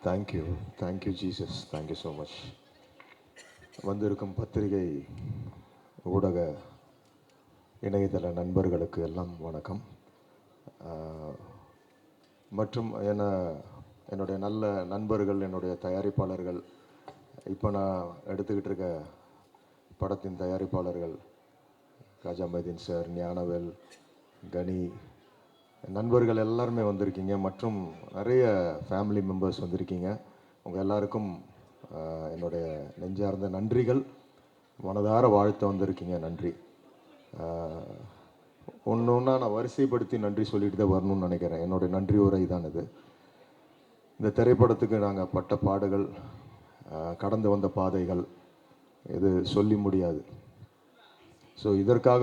Thank you Jesus. Thank you so much. வந்திருக்கும் பத்திரிகை ஊடக இணையதள நண்பர்களுக்கு எல்லாம் வணக்கம். மற்றும் என்னுடைய நல்ல நண்பர்கள், என்னுடைய தயாரிப்பாளர்கள், இப்போ நான் எடுத்துக்கிட்டு இருக்க படத்தின் தயாரிப்பாளர்கள் காஜா மைதீன் சார், ஞானவேல், கனி, நண்பர்கள் எல்லாருமே வந்திருக்கீங்க. மற்றும் நிறைய ஃபேமிலி மெம்பர்ஸ் வந்திருக்கீங்க. உங்கள் எல்லாருக்கும் என்னுடைய நெஞ்சார்ந்த நன்றிகள். மனதார வாழ்த்த வந்திருக்கீங்க. நன்றி. ஒன்று ஒன்றா நான் வரிசைப்படுத்தி நன்றி சொல்லிட்டு தான் வரணும்னு நினைக்கிறேன். என்னுடைய நன்றி உரை தான் இது. இந்த திரைப்படத்துக்கு நாங்கள் பட்ட பாடுகள், கடந்து வந்த பாதைகள், இது சொல்லி முடியாது. ஸோ இதற்காக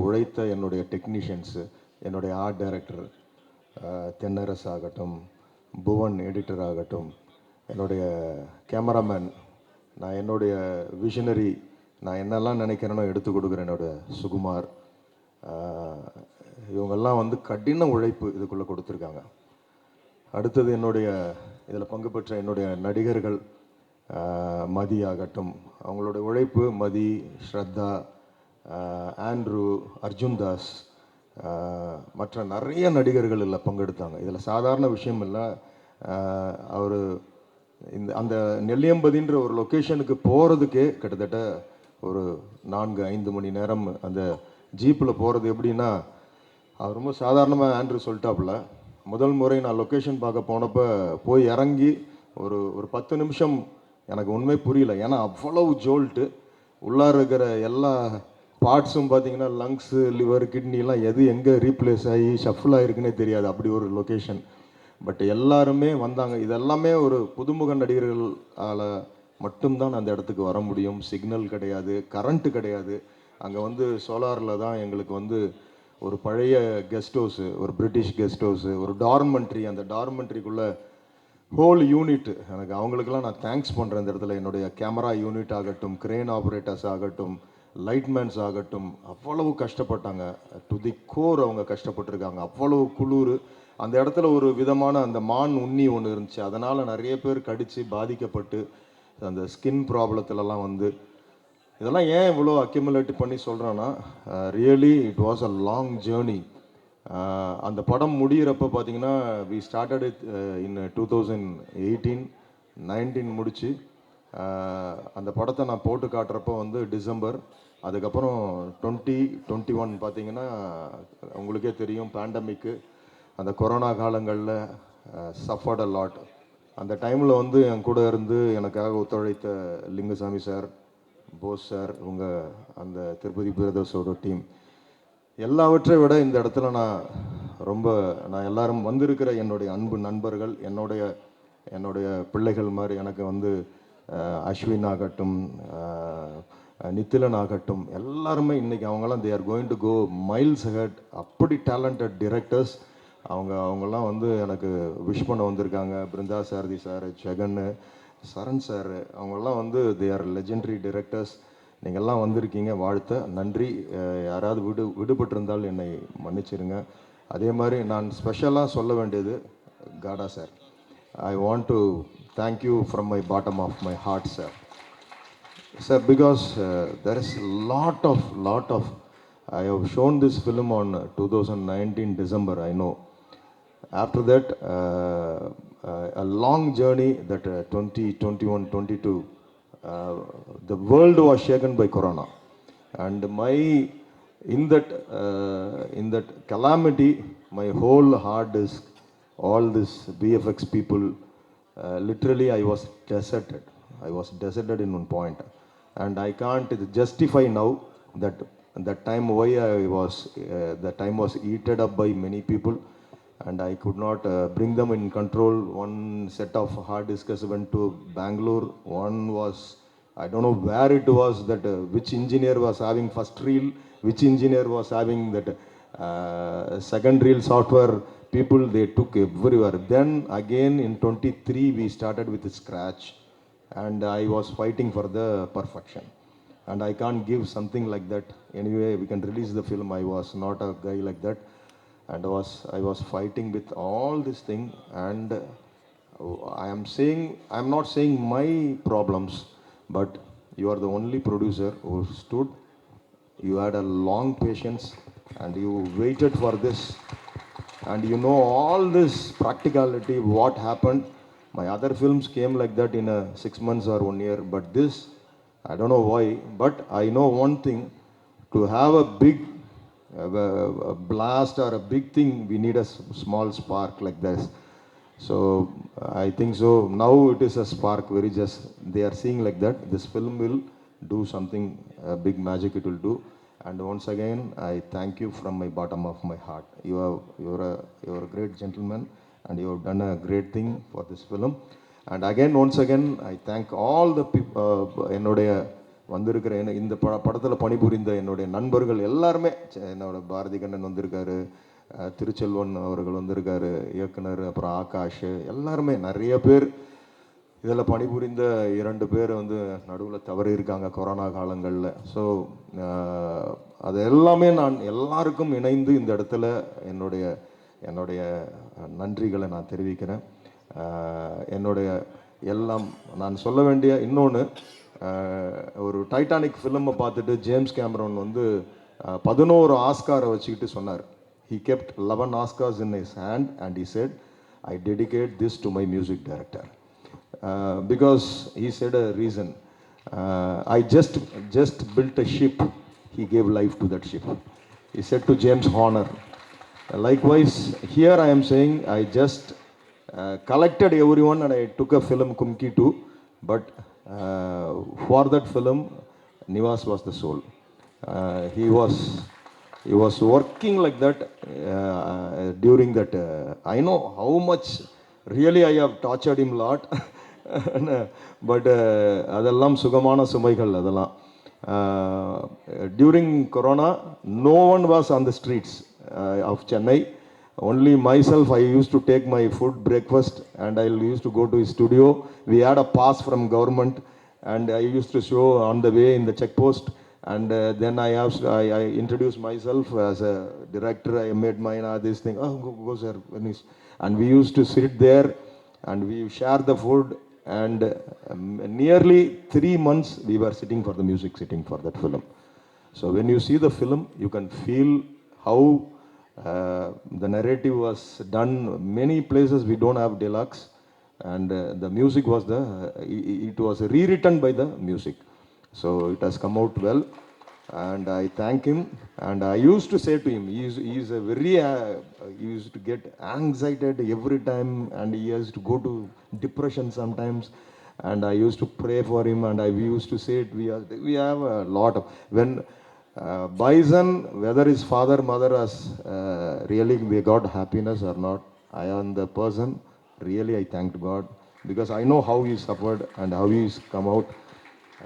உழைத்த என்னுடைய டெக்னீஷியன்ஸு, என்னுடைய ஆர்ட் டைரக்டர் தென்னரசு ஆகட்டும், புவன் எடிட்டர் ஆகட்டும், என்னுடைய கேமராமேன், நான் என்னுடைய விஷனரி, நான் என்னெல்லாம் நினைக்கிறேனோ எடுத்து கொடுக்குறேன் என்னோட சுகுமார், இவங்கெல்லாம் வந்து கடின உழைப்பு இதுக்குள்ளே கொடுத்துருக்காங்க. அடுத்தது என்னுடைய இதில் பங்கு பெற்ற என்னுடைய நடிகர்கள், மதி ஆகட்டும், அவங்களுடைய உழைப்பு, மதி, ஸ்ரத்தா, ஆண்ட்ரூ, அர்ஜுன் தாஸ், மற்ற நிறைய நடிகர்கள் இதில் பங்கெடுத்தாங்க. இதில் சாதாரண விஷயம் இல்லை. அவர் அந்த நெல்லியம்பதின்ற ஒரு லொக்கேஷனுக்கு போகிறதுக்கே கிட்டத்தட்ட ஒரு 4-5 மணி நேரம் அந்த ஜீப்பில் போகிறது. எப்படின்னா, அவர் ரொம்ப சாதாரணமாக ஆண்ட்ரூ சொல்லிட்டாப்புல, முதல் முறை நான் லொக்கேஷன் பார்க்க போனப்போ போய் இறங்கி ஒரு 10 நிமிஷம் எனக்கு உண்மை புரியல. ஏன்னா அவ்வளவு ஜோல்ட்டு, உள்ளார இருக்கிற எல்லா பார்ட்ஸும் பார்த்தீங்கன்னா லங்ஸு, லிவர், கிட்னிலாம் எது எங்கே ரீப்ளேஸ் ஆகி ஷஃபில் ஆகிருக்குன்னே தெரியாது. அப்படி ஒரு லொக்கேஷன். பட் எல்லாருமே வந்தாங்க. இதெல்லாமே ஒரு புதுமுக நடிகர்களால் மட்டும்தான் அந்த இடத்துக்கு வர முடியும். சிக்னல் கிடையாது, கரண்ட்டு கிடையாது. அங்கே வந்து சோலாரில் தான் எங்களுக்கு வந்து ஒரு பழைய கெஸ்ட் ஹவுஸு, ஒரு பிரிட்டிஷ் கெஸ்ட் ஹவுஸு, ஒரு டார்மெண்ட்ரி, அந்த டார்மெண்ட்ரிக்குள்ளே ஹோல் யூனிட், எனக்கு அவங்களுக்கெல்லாம் நான் தேங்க்ஸ் பண்ணுறேன். இந்த இடத்துல என்னுடைய கேமரா யூனிட் ஆகட்டும், கிரேன் ஆப்ரேட்டர்ஸ் ஆகட்டும், லைட்மேன்ஸ் ஆகட்டும், அவ்வளவு கஷ்டப்பட்டாங்க. டு தி கோர் அவங்க கஷ்டப்பட்டுருக்காங்க. அவ்வளவு குளிர். அந்த இடத்துல ஒரு விதமான அந்த மான் உண்ணி ஒன்று இருந்துச்சு. அதனால் நிறைய பேர் கடித்து பாதிக்கப்பட்டு அந்த ஸ்கின் ப்ராப்ளத்துலலாம் வந்து, இதெல்லாம் ஏன் இவ்வளோ அக்யூமுலேட் பண்ணி சொல்கிறேன்னா, really it was a long journey. அந்த படம் முடிகிறப்ப பார்த்தீங்கன்னா, வி ஸ்டார்டட் இட் இன் 2018-19 முடிச்சு, அந்த படத்தை நான் போட்டு காட்டுறப்போ வந்து டிசம்பர். அதுக்கப்புறம் 2021 பார்த்தீங்கன்னா உங்களுக்கே தெரியும், பேண்டமிக்கு, அந்த கொரோனா காலங்களில் சஃபர்ட் அ லாட். அந்த டைமில் வந்து என் கூட இருந்து எனக்காக ஒத்துழைத்த லிங்குசாமி சார், போஸ் சார், இவங்க அந்த திருப்பதி பிரதர்ஸோட டீம், எல்லாவற்றை விட இந்த இடத்துல நான் எல்லாரும் வந்திருக்கிற என்னுடைய அன்பு நண்பர்கள், என்னுடைய பிள்ளைகள் மாதிரி எனக்கு வந்து அஸ்வின் ஆகட்டும், நித்திலன் ஆகட்டும், எல்லாருமே இன்றைக்கி அவங்களாம் they are going to go miles head. அப்படி டேலண்டட் டிரெக்டர்ஸ் அவங்கெல்லாம் வந்து எனக்கு விஷ் பண்ண வந்திருக்காங்க. பிருந்தா சாரதி சார், ஜெகன், சரண் சார், அவங்கெல்லாம் வந்து தே ஆர் லெஜெண்டரி டிரெக்டர்ஸ். நீங்கள்லாம் வந்திருக்கீங்க, வாழ்த்த நன்றி. யாராவது விடுபட்டிருந்தால் என்னை மன்னிச்சிருங்க. அதே மாதிரி நான் ஸ்பெஷலாக சொல்ல வேண்டியது காடா sir. I want to thank you from my bottom of my heart sir. Sir, because there is lot of I have shown this film on 2019 December, I know. After that, a long journey, that 2021-22, the world was shaken by Corona, and in that calamity, my whole hard disk, all this VFX people, literally I was deserted in one point, and I can't justify now that time why that time was eaten up by many people, and I could not bring them in control. One set of hard disks went to Bangalore. One was, I don't know where it was, that which engineer was having first reel, which engineer was having that second reel software. People, they took everywhere. Then again in 23 we started with scratch, and I was fighting for the perfection, and I can't give something like that. Anyway, we can release the film. I was not a guy like that, and I was fighting with all this thing, and I am not saying my problems, but you are the only producer who stood. You had a long patience and you waited for this, and you know all this practicality, what happened. My other films came like that in a 6 months or 1 year, but this, I don't know why, but I know one thing: to have a big a blast or a big thing, we need a small spark like this. So I think so. Now it is a spark. Very just they are seeing like that. This film will do something big magic. It will do. And once again, I thank you from my bottom of my heart. You're a great gentleman, and you have done a great thing for this film. And again, once again, I thank all the people. என்னுடைய வந்திருக்கிற இந்த படத்தில் பணிபுரிந்த என்னுடைய நண்பர்கள் எல்லாருமே, என்னோட பாரதி கண்ணன் வந்திருக்காரு, திருச்செல்வன் அவர்கள் வந்திருக்காரு, இயக்குனர், அப்புறம் ஆகாஷ், எல்லாருமே நிறைய பேர். இதில் பணிபுரிந்த 2 பேர் வந்து நடுவில் தவறி இருக்காங்க கொரோனா காலங்களில். ஸோ அது எல்லாமே நான் எல்லாருக்கும் இணைந்து இந்த இடத்துல என்னுடைய நன்றிகளை நான் தெரிவிக்கிறேன். என்னுடைய எல்லாம் நான் சொல்ல வேண்டிய இன்னொன்று, ஒரு டைட்டானிக் ஃபிலிமை பார்த்துட்டு ஜேம்ஸ் கேமரன் வந்து 11 ஆஸ்காரை வச்சுக்கிட்டு சொன்னார். He kept 11 Oscars in his hand and he said, I dedicate this to my music director. Because he said a reason. I just built a ship. He gave life to that ship. He said to James Horner. Likewise, here I am saying I just collected everyone and I took a film Kumki 2. But for that film, Nivas was the soul. He was working like that during that. I know how much really I have tortured him a lot. But அதெல்லாம் சுகமான சுமைகள் அதெல்லாம். During Corona, no one was on the streets of Chennai. Only myself, I used to take my food, breakfast, and I used to go to his studio. We had a pass from government, and I used to show on the way in the check post. And then I introduced myself as a director. I made mine, this thing. Oh, go sir. And we used to sit there, and we share the food. And nearly 3 months we were sitting for the music, sitting for that film. So when you see the film, you can feel how the narrative was done. Many places we don't have deluxe, and the music was it was rewritten by the music. So it has come out well, and I thank him. And I used to say to him, he is a very he used to get anxiety every time, and he has to go to depression sometimes. And I used to pray for him, and we used to say it, we have a lot of when Bison, whether his father mother has really they got happiness or not, I am the person really I thanked God, because I know how he suffered and how he's come out.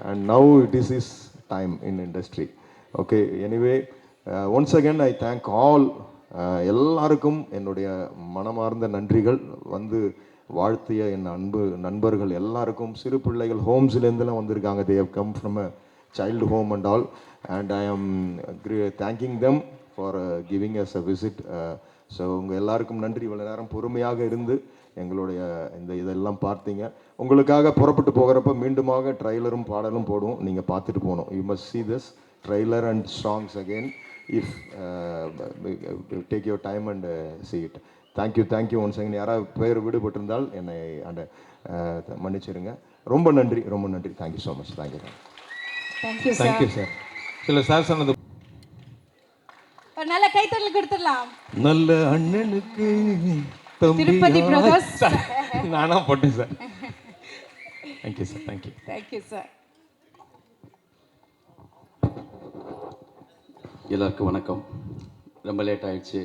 And now it is his time in industry. Okay, anyway, once again I thank all. எல்லாருக்கும் என்னுடைய மனமார்ந்த நன்றிகள். வந்து வாழ்த்திய என் அன்பு நண்பர்கள் எல்லாருக்கும், சிறு பிள்ளைகள் ஹோம்ஸ்லேருந்துலாம் வந்திருக்காங்க. they have come from a child home and all, and I am thanking them for giving us a visit. So உங்கள் எல்லாருக்கும் நன்றி. இவ்வளோ நேரம் பொறுமையாக இருந்து எங்களுடைய இதெல்லாம் பார்த்தீங்க. உங்களுக்காக புறப்பட்டு போகிறப்ப மீண்டுமாக ட்ரைலரும் பாடலும் போடுவோம், நீங்கள் பார்த்துட்டு போகணும். You must see this trailer and songs again if take your time and see it. Thank you once again. யாராவது பேர் விடுபட்டிருந்தால் என்னை அந்த மன்னிச்சிருங்க. ரொம்ப நன்றி. Thank you so much. Thank you sir. சில சார் சொன்னது நல்ல கைத்தட்டல் கொடுத்துடலாம். நல்ல அண்ணனுக்கு திருப்பதி பிரகாஷ் நானா போட்டேன் sir. Thank you sir. Thank you sir. எல்லாருக்கும் வணக்கம். ரொம்ப லேட் ஆயிடுச்சு.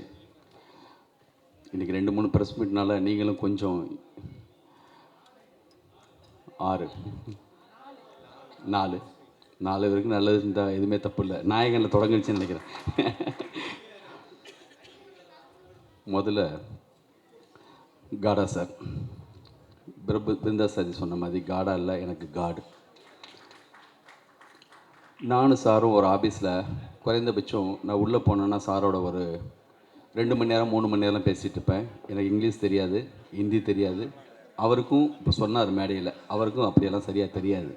இன்றைக்கி 2-3 ப்ரெஸ் மீட்னால நீங்களும் கொஞ்சம் 4 வரைக்கும் நல்லது இருந்தால் எதுவுமே தப்பு இல்லை. நாயகனில் தொடங்கிடுச்சுன்னு நினைக்கிறேன். முதல்ல காடா சார், பிருந்தா சாதி சொன்ன மாதிரி காடா இல்லை, எனக்கு காடு. நானும் சாரும் ஒரு ஆஃபீஸில் குறைந்தபட்சம் நான் உள்ளே போனேன்னா சாரோட ஒரு 2 மணி நேரம் 3 மணி நேரம் பேசிகிட்டு இருப்பேன். எனக்கு இங்கிலீஷ் தெரியாது, ஹிந்தி தெரியாது, அவருக்கும் இப்போ சொன்னார் மேடையில், அவருக்கும் அப்படியெல்லாம் சரியாக தெரியாது.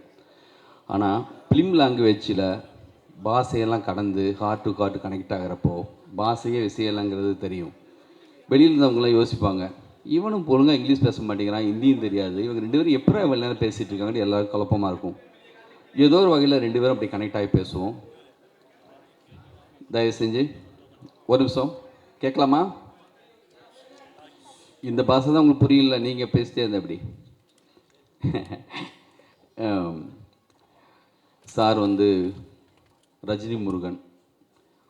ஆனால் ஃபிலிம் லாங்குவேஜில் பாஷையெல்லாம் கடந்து ஹார்ட் டு ஹார்ட் கனெக்ட் ஆகிறப்போ பாஷையே விஷயம்லாங்கிறது தெரியும். வெளியில் இருந்தவங்களாம் யோசிப்பாங்க, இவனும் ஒழுங்காக இங்கிலீஷ் பேச மாட்டேங்கிறான், ஹிந்தியும் தெரியாது, இவங்க 2 பேரும் எப்போ இவ்வளோ நேரம் பேசிகிட்டு இருக்காங்கன்னு எல்லாருக்கும் குழப்பமாக இருக்கும். ஏதோ ஒரு வகையில் 2 பேரும் அப்படி கனெக்ட் ஆகி பேசுவோம். தயவு செஞ்சு ஒரு நிமிஷம் கேட்கலாமா? இந்த பாஷை தான் உங்களுக்கு புரியல, நீங்கள் பேசிட்டே இருந்த எப்படி? சார் வந்து ரஜினி முருகன்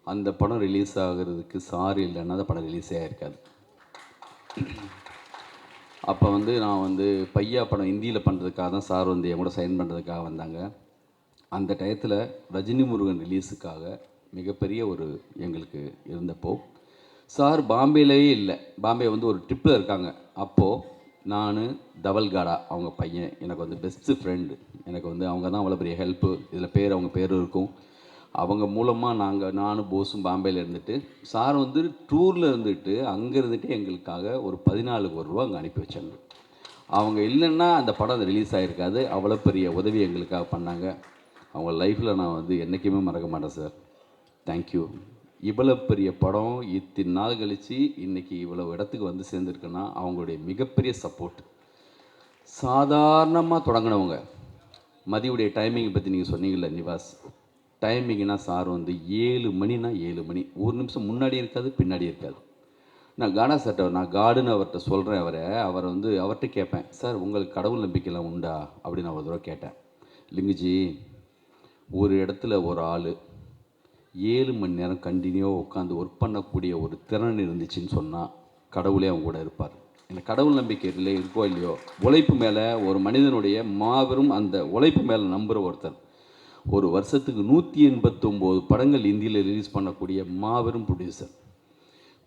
அந்த படம் ரிலீஸ் ஆகிறதுக்கு சார் இல்லைன்னா அந்த படம் ரிலீஸே ஆகிருக்காது. அப்போ வந்து நான் வந்து பையா படம் ஹிந்தியில் பண்ணுறதுக்காக தான் சார் வந்து என் கூட சைன் பண்ணுறதுக்காக வந்தாங்க. அந்த டயத்தில் ரஜினி முருகன் ரிலீஸுக்காக மிகப்பெரிய ஒரு எங்களுக்கு இருந்தப்போ சார் பாம்பேலேயே இல்லை, பாம்பே வந்து ஒரு ட்ரிப்பில் இருக்காங்க. அப்போது நான் தவல்காடா அவங்க பையன் எனக்கு வந்து பெஸ்ட்டு ஃப்ரெண்டு, எனக்கு வந்து அவங்க தான் அவ்வளோ பெரிய ஹெல்ப்பு. இதில் பேர் அவங்க பேர் இருக்கும். அவங்க மூலமாக நானும் போஸும் பாம்பேயில் இருந்துட்டு சார் வந்து டூரில் இருந்துட்டு அங்கே இருந்துட்டு எங்களுக்காக ஒரு 14 கோடி ரூபா அங்கே அனுப்பி வச்சாங்க. அவங்க இல்லைன்னா அந்த படம் ரிலீஸ் ஆகிருக்காது. அவ்வளோ பெரிய உதவி எங்களுக்காக பண்ணாங்க. அவங்க லைஃப்பில் நான் வந்து என்றைக்குமே மறக்க மாட்டேன் சார். தேங்க்யூ. இவ்வளோ பெரிய படம் இத்தனை நாள் கழித்து இன்றைக்கி இவ்வளோ இடத்துக்கு வந்து சேர்ந்துருக்குன்னா அவங்களுடைய மிகப்பெரிய சப்போர்ட். சாதாரணமாக தொடங்கினவங்க. மதியுடைய டைமிங்கை பற்றி நீங்கள் சொன்னீங்கல்ல நிவாஸ், டைமிங்னா சார் வந்து 7 மணினா 7 மணி, ஒரு நிமிஷம் முன்னாடி இருக்காது பின்னாடி இருக்காது. நான் காடா சார்ட்ட நான் காடுன்னு அவர்கிட்ட சொல்கிறேன். அவரை வந்து அவர்கிட்ட கேட்பேன், சார் உங்களுக்கு கடவுள் நம்பிக்கைலாம் உண்டா அப்படின்னு நான் ஒரு தடவை கேட்டேன். லிங்குஜி, ஒரு இடத்துல ஒரு ஆள் 7 மணி நேரம் கண்டினியூவாக உட்காந்து ஒர்க் பண்ணக்கூடிய ஒரு திறன் இருந்துச்சுன்னு சொன்னால் கடவுளே அவங்க கூட இருப்பார். எனக்கு கடவுள் நம்பிக்கை இல்லை இருக்கோ இல்லையோ, உழைப்பு மேலே ஒரு மனிதனுடைய மாபெரும் அந்த உழைப்பு மேலே நம்புகிற ஒருத்தர். ஒரு வருஷத்துக்கு 189 படங்கள் இந்தியில் ரிலீஸ் பண்ணக்கூடிய மாபெரும் ப்ரொடியூசர்.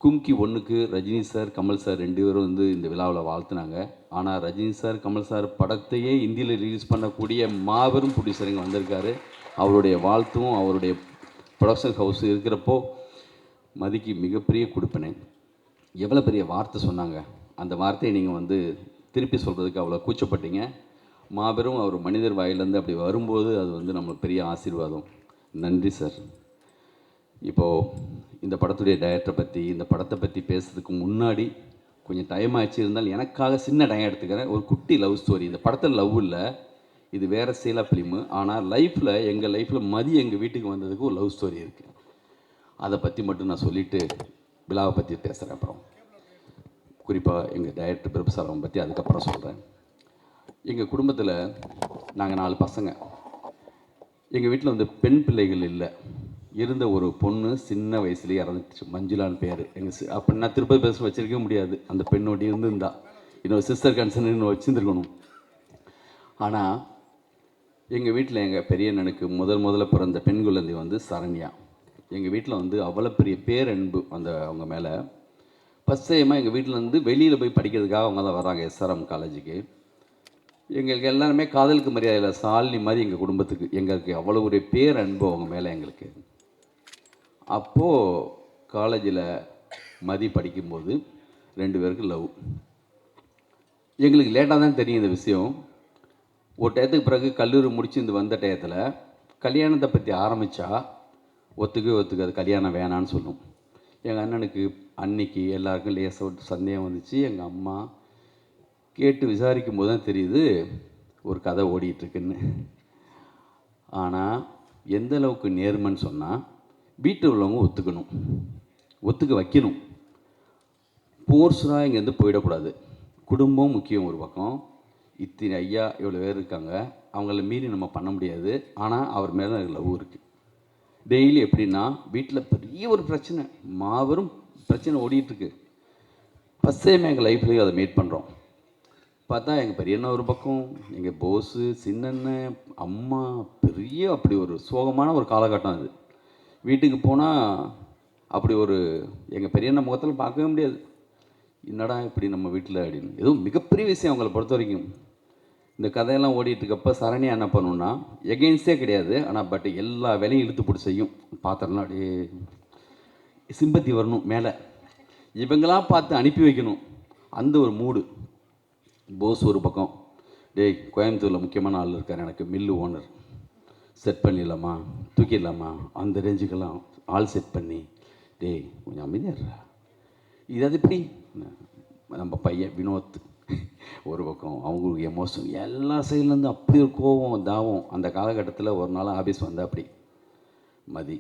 கும்கி 1க்கு ரஜினி சார் கமல் சார் 2 பேரும் வந்து இந்த விழாவில் வாழ்த்துனாங்க. ஆனால் ரஜினி சார் கமல் சார் படத்தையே இந்தியில் ரிலீஸ் பண்ணக்கூடிய மாபெரும் ப்ரொடியூசர் இங்கே வந்திருக்காரு. அவருடைய வாழ்த்தும் அவருடைய ப்ரொடக்ஷன் ஹவுஸ் இருக்கிறப்போ மதிக்கு மிகப்பெரிய கொடுப்பினேன். எவ்வளோ பெரிய வார்த்தை சொன்னாங்க. அந்த வார்த்தையை நீங்கள் வந்து திருப்பி சொல்கிறதுக்கு அவ்வளோ கூச்சப்பட்டீங்க. மாபெரும் அவர் மனிதர் வாயிலேருந்து அப்படி வரும்போது அது வந்து நம்மளுக்கு பெரிய ஆசீர்வாதம். நன்றி சார். இப்போது இந்த படத்துடைய டைரக்டரை பற்றி இந்த படத்தை பற்றி பேசுறதுக்கு முன்னாடி கொஞ்சம் டைம் ஆச்சு, இருந்தாலும் எனக்காக சின்ன டைம் எடுத்துக்கிறேன். ஒரு குட்டி லவ் ஸ்டோரி. இந்த படத்தில் லவ் இல்லை, இது வேறு சீலா ஃபிலிமு. ஆனால் லைஃப்பில் எங்கள் லைஃப்பில் மதி எங்கள் வீட்டுக்கு வந்ததுக்கு ஒரு லவ் ஸ்டோரி இருக்குது. அதை பற்றி மட்டும் நான் சொல்லிவிட்டு விழாவை பற்றி பேசுகிறேன். அப்புறம் குறிப்பாக எங்கள் டைரக்டர் பிரபுசாரம் பற்றி அதுக்கப்புறம் சொல்கிறேன். எங்கள் குடும்பத்தில் நாங்கள் 4 பசங்க. எங்கள் வீட்டில் வந்து பெண் பிள்ளைகள் இல்லை. இருந்த ஒரு பொண்ணு சின்ன வயசுலேயே இறந்துச்சு, மஞ்சுளான்னு பேர். அப்படின்னா திருப்பதி பேச வச்சிருக்கவே முடியாது. அந்த பெண்ணோடி இருந்திருந்தா இன்னொரு சிஸ்டர் கன்சர்ன் இன்னும் வச்சுருந்துருக்கணும். ஆனால் எங்கள் வீட்டில் எங்கள் பெரிய அண்ணனுக்கு முதல்ல பிறந்த பெண் குழந்தை வந்து சரண்யா. எங்கள் வீட்டில் வந்து அவ்வளோ பெரிய பேரன்பு அவங்க மேலே. ஃபஸ்ட் டைமாக எங்கள் வீட்டில் வந்து வெளியில் போய் படிக்கிறதுக்காக அவங்க தான் வர்றாங்க SRM காலேஜுக்கு. எங்களுக்கு எல்லாருமே காதலுக்கு மரியாதையில் சாலினி மாதிரி எங்கள் குடும்பத்துக்கு எங்களுக்கு அவ்வளோ ஒரு பேரன்பு அவங்க மேலே எங்களுக்கு. அப்போது காலேஜில் மதி படிக்கும்போது 2 பேருக்கு லவ். எங்களுக்கு லேட்டாக தான் தெரியும் இந்த விஷயம். ஒரு டயத்துக்கு பிறகு கல்லூரி முடிச்சு இந்த வந்த டயத்தில் கல்யாணத்தை பற்றி ஆரம்பித்தா ஒத்துக்காது, கல்யாணம் வேணான்னு சொல்லும். எங்கள் அண்ணனுக்கு அன்னைக்கு எல்லாருக்கும் லேசாக ஒரு சந்தேகம் வந்துச்சு. எங்கள் அம்மா கேட்டு விசாரிக்கும் போது தான் தெரியுது ஒரு கதை ஓடிட்டுருக்குன்னு. ஆனால் எந்த அளவுக்கு நேர்மைன்னு சொன்னால் வீட்டில் உள்ளவங்க ஒத்துக்க வைக்கணும். போர்ஸ்டாக இங்கேருந்து போயிடக்கூடாது. குடும்பம் முக்கியம் ஒரு பக்கம். இத்தனை ஐயா இவ்வளோ பேர் இருக்காங்க, அவங்கள மீறி நம்ம பண்ண முடியாது. ஆனால் அவர் மேலே எனக்கு லவ் இருக்குது. டெய்லி எப்படின்னா வீட்டில் பெரிய ஒரு பிரச்சனை, மாபெரும் பிரச்சனை ஓடிட்டுருக்கு. ஃபஸ்ட் டைம் எங்கள் லைஃப்லேயும் அதை மீட் பண்ணுறோம். பார்த்தா எங்கள் பெரியண்ணா ஒரு பக்கம், எங்கள் போஸு, சின்னண்ணன், அம்மா, பெரிய அப்படி ஒரு சோகமான ஒரு காலகட்டம் அது. வீட்டுக்கு போனால் அப்படி ஒரு எங்கள் பெரியண்ணா முகத்தில் பார்க்கவே முடியாது. என்னடா இப்படி நம்ம வீட்டில் அப்படின்னு. எதுவும் மிகப்பெரிய விஷயம் அவங்கள பொறுத்த வரைக்கும். இந்த கதையெல்லாம் ஓடிட்டுருக்கப்போ சரணியா என்ன பண்ணுன்னா எகெயின்ஸ்டே கிடையாது, ஆனால் பட் எல்லா வேலையும் இழுத்து போட்டு செய்யும். பாத்திரம்லாம் அப்படியே சிம்பத்தி வரணும் மேலே, இவங்களாம் பார்த்து அனுப்பி வைக்கணும். அந்த ஒரு மூடு. போஸ் ஒரு பக்கம், டேய் கோயம்புத்தூரில் முக்கியமான ஆள் இருக்கார் எனக்கு, மில்லு ஓனர், செட் பண்ணிடலாமா, தூக்கிடலாமா, அந்த ரேஞ்சுக்கெல்லாம் ஆள் செட் பண்ணி, டேய் கொஞ்சம் அமைதியாடுறா, இது அது எப்படி, நம்ம பையன் வினோத் ஒரு பக்கம், அவங்களுக்கு எமோஷன், எல்லா சைட்லேருந்து அப்படி ஒரு கோவம் தாவம். அந்த காலகட்டத்தில் ஒரு நாள் ஆஃபீஸ் வந்தால் அப்படி மதி,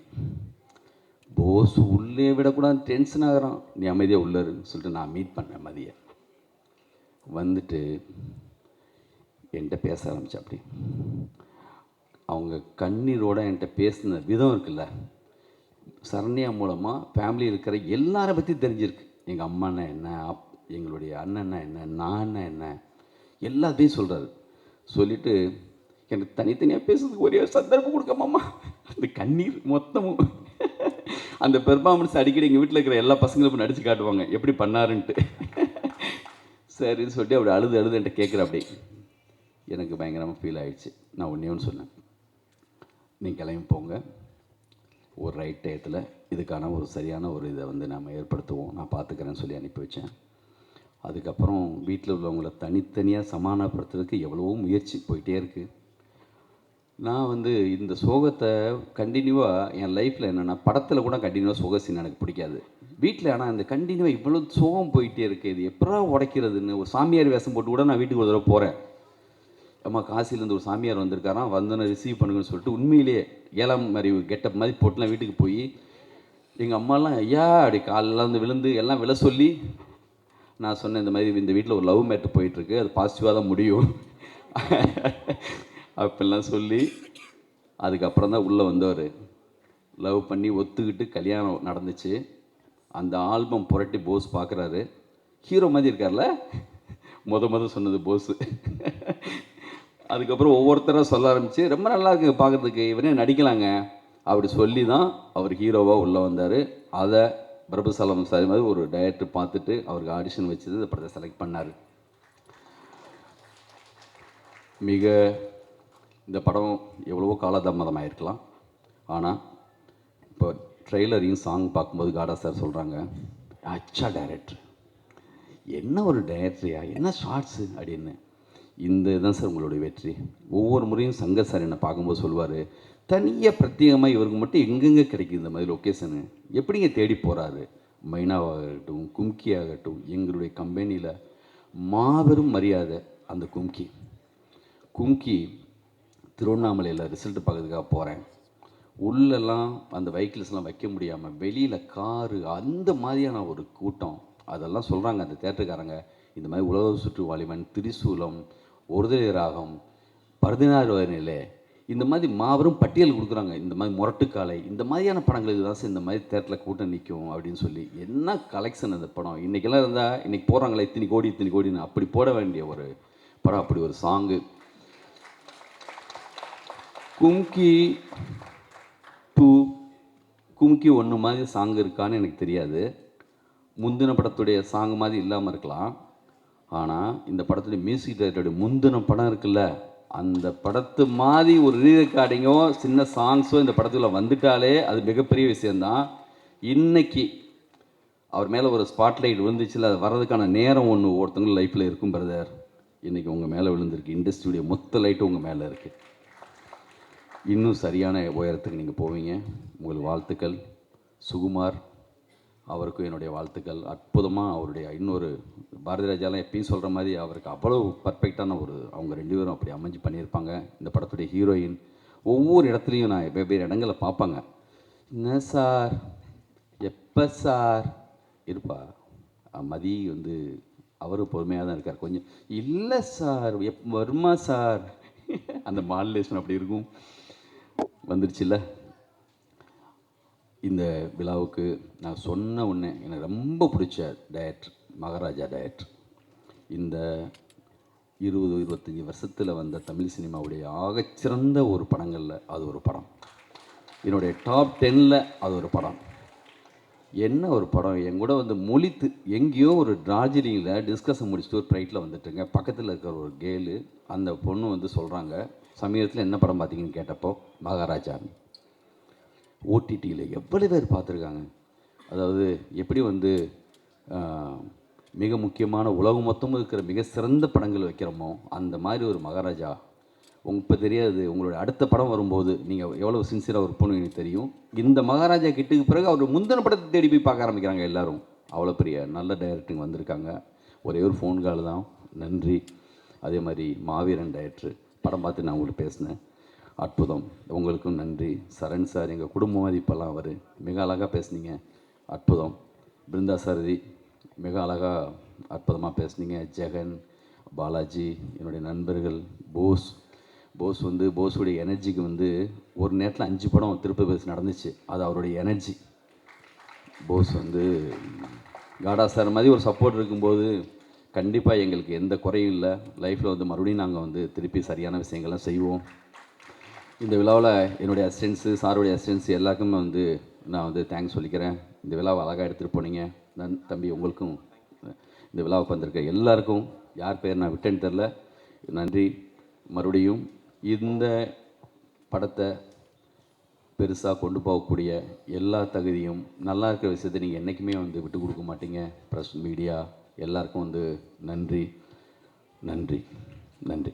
போஸ் உள்ளே விடக்கூடாது, டென்ஷன் ஆகிறான், நீ அமைதியாக உள்ளருன்னு சொல்லிட்டு நான் மீட் பண்ணேன் மதியை. வந்துட்டு என்கிட்ட பேச ஆரம்பித்தேன். அப்படி அவங்க கண்ணீரோட என்கிட்ட பேசின விதம் இருக்குல்ல, சரண்யா மூலமாக ஃபேமிலி இருக்கிற எல்லாரை பற்றி தெரிஞ்சிருக்கு. எங்கள் அம்மானா என்ன, எங்களுடைய அண்ணன்னா என்ன, நான் என்ன, எல்லாத்தையும் சொல்கிறாரு. சொல்லிவிட்டு எனக்கு தனித்தனியாக பேசுறதுக்கு ஒரே ஒரு சந்தர்ப்பம் கொடுக்காமம்மா, அந்த கண்ணீர் மொத்தமும் அந்த பெர்ஃபார்மன்ஸ் அடிக்கடி எங்கள் வீட்டில் இருக்கிற எல்லா பசங்களும் நடித்து காட்டுவாங்க எப்படி பண்ணாருன்ட்டு. சரின்னு சொல்லிட்டு அப்படி அழுது என்கிட்ட கேட்குற. அப்படி எனக்கு பயங்கரமாக ஃபீல் ஆகிடுச்சு. நான் ஒன்றே ஒன்று சொன்னேன், நீங்கள் கிளம்பி போங்க, ஒரு ரைட் டயத்தில் இதுக்கான ஒரு சரியான ஒரு இதை வந்து நாம் ஏற்படுத்துவோம், நான் பார்த்துக்கிறேன்னு சொல்லி அனுப்பி வச்சேன். அதுக்கப்புறம் வீட்டில் உள்ளவங்களை தனித்தனியாக சமாதானப்படுத்துறதுக்கு எவ்வளவோ முயற்சி போயிட்டே இருக்குது. நான் வந்து இந்த சோகத்தை கண்டினியூவாக என் லைஃப்பில் என்னென்னா, படத்தில் கூட கண்டினியூவாக சோக சீன் எனக்கு பிடிக்காது. வீட்டில் ஆனால் இந்த கண்டினியூவாக இவ்வளோ சோகம் போயிட்டே இருக்குது, இது எப்படா உடைக்கிறதுன்னு ஒரு சாமியார் வேஷம் போட்டு கூட நான் வீட்டுக்கு ஒரு தடவை போகிறேன். அம்மா காசிலேருந்து ஒரு சாமியார் வந்திருக்காராம், வந்தோன்னே ரிசீவ் பண்ணுங்கன்னு சொல்லிட்டு உண்மையிலேயே 7ஆம் அறிவு கெட்டப் மாதிரி போட்டுலாம் வீட்டுக்கு போய் எங்கள் அம்மாலாம் ஐயா அப்படி காலெல்லாம் வந்து விழுந்து எல்லாம் விழ சொல்லி, நான் சொன்னேன் இந்த மாதிரி இந்த வீட்டில் ஒரு லவ் மேட்ரு போயிட்டுருக்கு, அது பாசிட்டிவாக தான் முடியும் அப்படிலாம் சொல்லி அதுக்கப்புறம் தான் உள்ளே வந்தவர். லவ் பண்ணி ஒத்துக்கிட்டு கல்யாணம் நடந்துச்சு. அந்த ஆல்பம் புரட்டி போஸ் பார்க்குறாரு, ஹீரோ மாதிரி இருக்கார்ல, சொன்னது போஸு. அதுக்கப்புறம் ஒவ்வொருத்தராக சொல்ல ஆரம்பித்து, ரொம்ப நல்லா இருக்குது பார்க்குறதுக்கு, இவனே நடிக்கலாங்க அப்படி சொல்லி தான் அவர் ஹீரோவாக உள்ளே வந்தார். அதை பிரபுசலம் சாரி மாதிரி ஒரு டைரக்டர் பார்த்துட்டு அவருக்கு ஆடிஷன் வச்சது, இந்த படத்தை செலக்ட் பண்ணார். மிக இந்த படம் எவ்வளவோ காலதாமதமாக இருக்கலாம், ஆனால் இப்போ ட்ரெய்லரையும் சாங் பார்க்கும்போது காடா சார் சொல்கிறாங்க, அச்சா டைரக்டர், என்ன ஒரு டைரக்டரியா, என்ன ஷார்ட்ஸு அப்படின்னு. இந்த இதுதான் சார் உங்களுடைய வெற்றி. ஒவ்வொரு முறையும் சங்கர் சார் என்னை பார்க்கும்போது சொல்லுவார், தனியாக பிரத்யேகமாக இவருக்கு மட்டும் எங்கெங்கே கிடைக்குது இந்த மாதிரி லொக்கேஷனு, எப்படிங்க தேடி போகிறாரு. மைனாவாகட்டும், கும்கி ஆகட்டும், எங்களுடைய கம்பெனியில் மாபெரும் மரியாதை அந்த கும்கி திருவண்ணாமலையில் ரிசல்ட் பார்க்கறதுக்காக போகிறேன். உள்ளெல்லாம் அந்த வெஹிக்கிள்ஸ்லாம் வைக்க முடியாமல் வெளியில் காரு, அந்த மாதிரியான ஒரு கூட்டம். அதெல்லாம் சொல்கிறாங்க அந்த தேட்டருக்காரங்க, இந்த மாதிரி உலக சுற்று வாலிபன், திரிசூலம், ஒருதலை ராகம், 16 நிலை, இந்த மாதிரி மாபெரும் பட்டியல் கொடுக்குறாங்க. இந்த மாதிரி முரட்டுக்காலை, இந்த மாதிரியான படங்களுக்கு தான் சார் இந்த மாதிரி தேட்டரில் கூட்டம் நிற்கும் அப்படின்னு சொல்லி. என்ன கலெக்ஷன் அந்த படம். இன்றைக்கெல்லாம் இருந்தால் இன்றைக்கி போகிறாங்களே இத்தனை கோடின்னு அப்படி போட வேண்டிய ஒரு படம், அப்படி ஒரு சாங்கு. கும்கி 2, கும்கி 1 மாதிரி சாங் இருக்கான்னு எனக்கு தெரியாது. முந்தின படத்துடைய சாங் மாதிரி இல்லாமல் இருக்கலாம். ஆனால் இந்த படத்துடைய மியூசிக் டைரக்டருடைய முந்தின படம் இருக்குல்ல, அந்த படத்து மாதிரி ஒரு ரீ ரெக்கார்டிங்கோ சின்ன சாங்ஸோ இந்த படத்தில் வந்துட்டாலே அது மிகப்பெரிய விஷயந்தான். இன்னைக்கு அவர் மேலே ஒரு ஸ்பாட்லைட் விழுந்துச்சுல, அது வர்றதுக்கான நேரம் ஒன்று ஒருத்தவங்க லைஃப்பில் இருக்கும் பிரதர். இன்றைக்கி உங்கள் மேலே விழுந்திருக்கு, இண்டஸ்ட்ரியுடைய மொத்த லைட்டும் உங்கள் மேலே இருக்குது. இன்னும் சரியான உயரத்துக்கு நீங்கள் போவீங்க. உங்கள் வாழ்த்துக்கள். சுகுமார் அவருக்கும் என்னுடைய வாழ்த்துக்கள். அற்புதமாக அவருடைய இன்னொரு பாரதி ராஜாலாம் எப்பயும் சொல்கிற மாதிரி அவருக்கு அவ்வளோ பர்ஃபெக்டான ஒரு, அவங்க 2 பேரும் அப்படி அமைஞ்சு பண்ணியிருப்பாங்க. இந்த படத்துடைய ஹீரோயின் ஒவ்வொரு இடத்துலையும் நான் வெவ்வேறு இடங்களில் பார்ப்பாங்க. என்ன சார், எப்போ சார் இருப்பா. மதி வந்து அவரும் பொறுமையாக தான் இருக்கார். கொஞ்சம் இல்லை சார், வருமா சார், அந்த மாடுலேஷன் அப்படி இருக்கும். வந்துருச்சுல்ல. இந்த விழாவுக்கு நான் சொன்ன உடனே எனக்கு ரொம்ப பிடிச்ச டைரக்டர் மகாராஜா டைரக்டர். இந்த 20-25 வருஷத்தில் வந்த தமிழ் சினிமாவுடைய ஆகச்சிறந்த ஒரு படங்களில் அது ஒரு படம். என்னுடைய டாப் 10ல் அது ஒரு படம். என்ன ஒரு படம். என் கூட வந்து மொழித்து எங்கேயோ ஒரு டார்ஜிலிங்கில் டிஸ்கஷன் முடிச்சுட்டு ஒரு ஃப்ளைட்டில் வந்துட்டுங்க. பக்கத்தில் இருக்கிற ஒரு கேர்ளு, அந்த பொண்ணு வந்து சொல்கிறாங்க, சமீபத்தில் என்ன படம் பார்த்தீங்கன்னு கேட்டப்போ மகாராஜா. ஓடிடியில் எவ்வளோ பேர் பார்த்துருக்காங்க. அதாவது எப்படி வந்து மிக முக்கியமான உலகம் மொத்தமும் இருக்கிற மிக சிறந்த படங்கள் வைக்கிறோமோ அந்த மாதிரி ஒரு மகாராஜா இப்போ தெரியாது. உங்களுடைய அடுத்த படம் வரும்போது நீங்கள் எவ்வளோ சின்சியராக ஒர்க் பண்ணுவீங்க எனக்கு தெரியும். இந்த மகாராஜா கிட்டுக்கு பிறகு அவர் முந்தின படத்தை தேடி போய் பார்க்க ஆரம்பிக்கிறாங்க எல்லாரும். அவ்வளோ பெரிய நல்ல டைரக்டருங்க வந்திருக்காங்க. ஒரே ஒரு ஃபோன் கால் தான், நன்றி. அதே மாதிரி மாவீரன் டைரக்டர் படம் பார்த்து நான் உங்களுக்கு பேசினேன், அற்புதம், உங்களுக்கும் நன்றி. சரண் சார் எங்கள் குடும்ப மாதிரி இப்போல்லாம் அவர் மிக அழகாக பேசுனீங்க, அற்புதம். பிருந்தா சாரதி மிக அழகாக அற்புதமாக பேசுனீங்க. ஜெகன், பாலாஜி, என்னுடைய நண்பர்கள், போஸ் வந்து போஸுடைய எனர்ஜிக்கு வந்து ஒரு நேரத்தில் 5 படம் திருப்பி பேசி நடந்துச்சு. அது அவருடைய எனர்ஜி. போஸ் வந்து காடா சார் மாதிரி ஒரு சப்போர்ட் இருக்கும்போது கண்டிப்பாக எங்களுக்கு எந்த குறையும் இல்லை. லைஃப்பில் வந்து மறுபடியும் நாங்கள் வந்து திருப்பி சரியான விஷயங்கள்லாம் செய்வோம். இந்த விழாவில் என்னுடைய அசிஸ்டன்ஸு, சாருடைய அசிஸ்டன்ஸ் எல்லாருக்குமே வந்து நான் வந்து தேங்க்ஸ் சொல்லிக்கிறேன். இந்த விழாவை அழகாக எடுத்துகிட்டு போனீங்க. தம்பி உங்களுக்கும், இந்த விழாவுக்கு வந்திருக்க எல்லாருக்கும், யார் பேர் நான் விட்டேன்னு தெரில, நன்றி. மறுபடியும் இந்த படத்தை பெருசாக கொண்டு போகக்கூடிய எல்லா தகுதியும், நல்லா இருக்கிற விஷயத்தை நீங்கள் என்றைக்குமே வந்து விட்டு கொடுக்க மாட்டீங்க. ப்ரெஸ், மீடியா எல்லாருக்கும் வந்து நன்றி நன்றி நன்றி.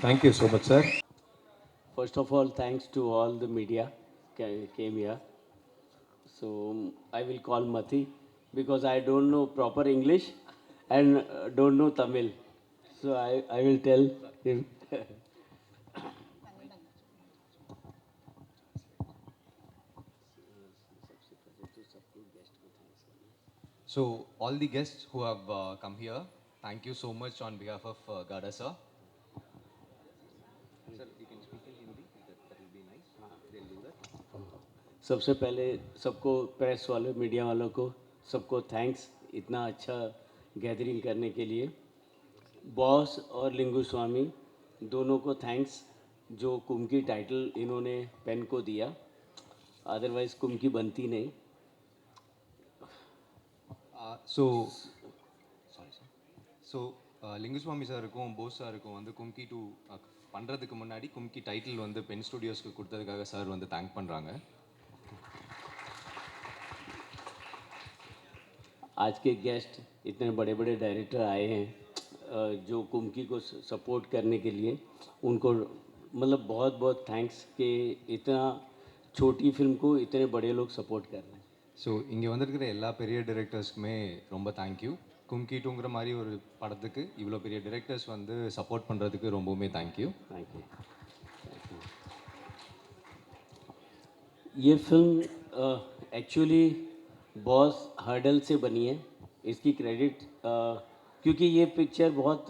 Thank you so much sir. First of all, thanks to all the media came here. So I will call Mati because I don't know proper English and don't know Tamil. So I will tell him. So all the guests who have come here, thank you so much on behalf of Gada sir. Sir, you can speak in Hindi. That will be nice. They'll do that. सबसे पहले सबको, press वालों, media वालों को सबको thanks इतना अच्छा gathering करने के लिए. बॉस और लिंगू स्वामी दोनों को थैंक्स, जो कुम्की टाइटल इन्होंने पेन को दिया, अदरवाइज़ कुम्की बनती नहीं. ஸோ லிங்குஸ்வாமி சாருக்கும் போஸ் சாருக்கும் வந்து கும்கி 2 பண்ணுறதுக்கு முன்னாடி கும்கி டைட்டில் வந்து பென் ஸ்டுடியோஸ்க்கு கொடுத்ததுக்காக சார் வந்து தேங்க் பண்ணுறாங்க. आज के गेस्ट इतने बड़े बड़े डायरेक्टर आए हैं जो कुम्की को सपोर्ट करने के लिए, उनको मतलब बहुत बहुत थैंक्स कि इतना छोटी फिल्म को इतने बड़े लोग सपोर्ट कर रहे हैं. ஸோ இங்கே வந்திருக்கிற எல்லா பெரிய டைரக்டர்ஸ்க்குமே ரொம்ப தேங்க்யூ. கும்கி 2ங்கிற மாதிரி ஒரு படத்துக்கு இவ்வளோ பெரிய டைரக்டர்ஸ் வந்து சப்போர்ட் பண்ணுறதுக்கு ரொம்பவுமே தேங்க்யூ. Thank you. ये फिल्म एक्चुअली बॉस हर्डल से बनी है. इसकी क्रेडिट क्योंकि ये पिक्चर बहुत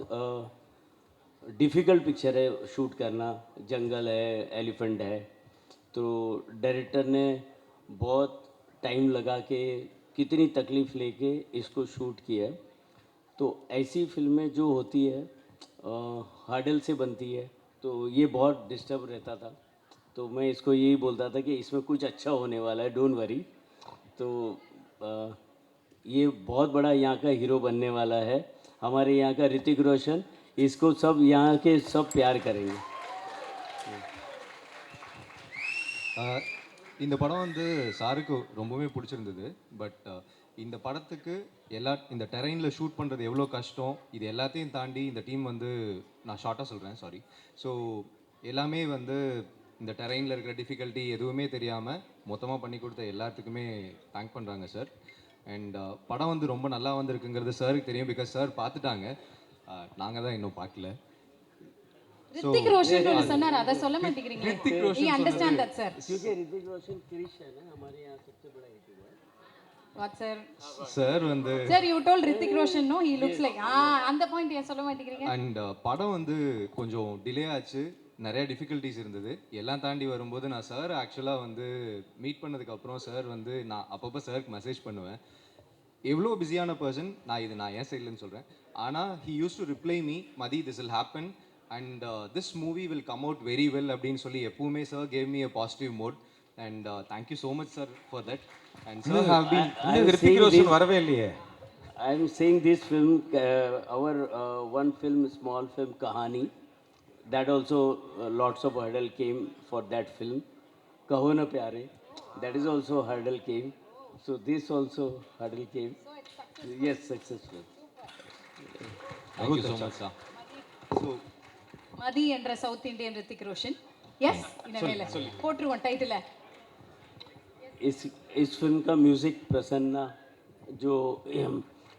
डिफ़िकल्ट पिक्चर है शूट करना. जंगल है, एलिफेंट है, तो डायरेक्टर ने बहुत टाइम लगा के कितनी तकलीफ़ लेके इसको शूट किया है. तो ऐसी फिल्में जो होती है हर्डल से बनती है, तो ये बहुत डिस्टर्ब रहता था. तो मैं इसको यही बोलता था कि इसमें कुछ अच्छा होने वाला है, डोंट वरी. तो ये बहुत बड़ा यहाँ का हीरो बनने वाला है, हमारे यहाँ का ऋतिक रोशन. इसको सब यहाँ के सब प्यार करेंगे. இந்த படம் வந்து சாருக்கு ரொம்பவே பிடிச்சிருந்தது. பட் இந்த படத்துக்கு இந்த டெரெயினில் ஷூட் பண்ணுறது எவ்வளோ கஷ்டம், இது எல்லாத்தையும் தாண்டி இந்த டீம் வந்து, நான் ஷார்ட்டாக சொல்கிறேன், சாரி. ஸோ எல்லாமே வந்து இந்த டெரெயினில் இருக்கிற டிஃபிகல்ட்டி எதுவுமே தெரியாமல் மொத்தமாக பண்ணி கொடுத்த எல்லாத்துக்குமே தேங்க் பண்ணுறாங்க சார். அண்ட் படம் வந்து ரொம்ப நல்லா வந்திருக்குங்கிறது சாருக்கு தெரியும், பிகாஸ் சார் பார்த்துட்டாங்க, நாங்கள் தான் இன்னும் பார்க்கல. ऋतिक रोशन ने சொன்னார், அத சொல்ல மாட்டேங்கிறீங்க. Hrithik Roshan You understand that, sir? क्योंकि ऋतिक रोशन क्रिश है ना, हमारे यहाँ सबसे बड़ा हीरो है. What, sir? சார் வந்து Sir, you told Hrithik Roshan, no? He looks like. அந்த பாயிண்ட் ஏன் சொல்ல மாட்டேங்கிறீங்க? அண்ட் படம் வந்து கொஞ்சம் டிலே ஆச்சு, நிறைய டிஃபிகல்ட்டிஸ் இருந்தது. எல்லாம் தாண்டி வரும்போது நான் சார் ஆக்சுவலாக வந்து மீட் பண்ணதுக்கப்புறம் சார் வந்து, நான் அப்பப்போ சாருக்கு மெசேஜ் பண்ணுவேன், எவ்வளோ பிஸியான பர்சன், நான் ஏன் சைட்லன்னு சொல்கிறேன், ஆனால் he use to reply me, Mathi this will happen and this movie will come out very well அப்படின்னு சொல்லி எப்பவுமே sir gave me a positive mode. And thank you so much sir for that. And sir have been Hrithik Roshan வரவே இல்லையே. I am seeing this film, our one film, small film, Kahani. That also lots of hurdle came for that film. Kaho Na Pyare, that is also hurdle came. So this also hurdle came. Yes, successful. Thank you so much sir. So Mathi என்ற south Indian Hrithik Roshan. Yes இனவேல போட்டுருவோம் டைட்டில. इस film का music Prasanna जो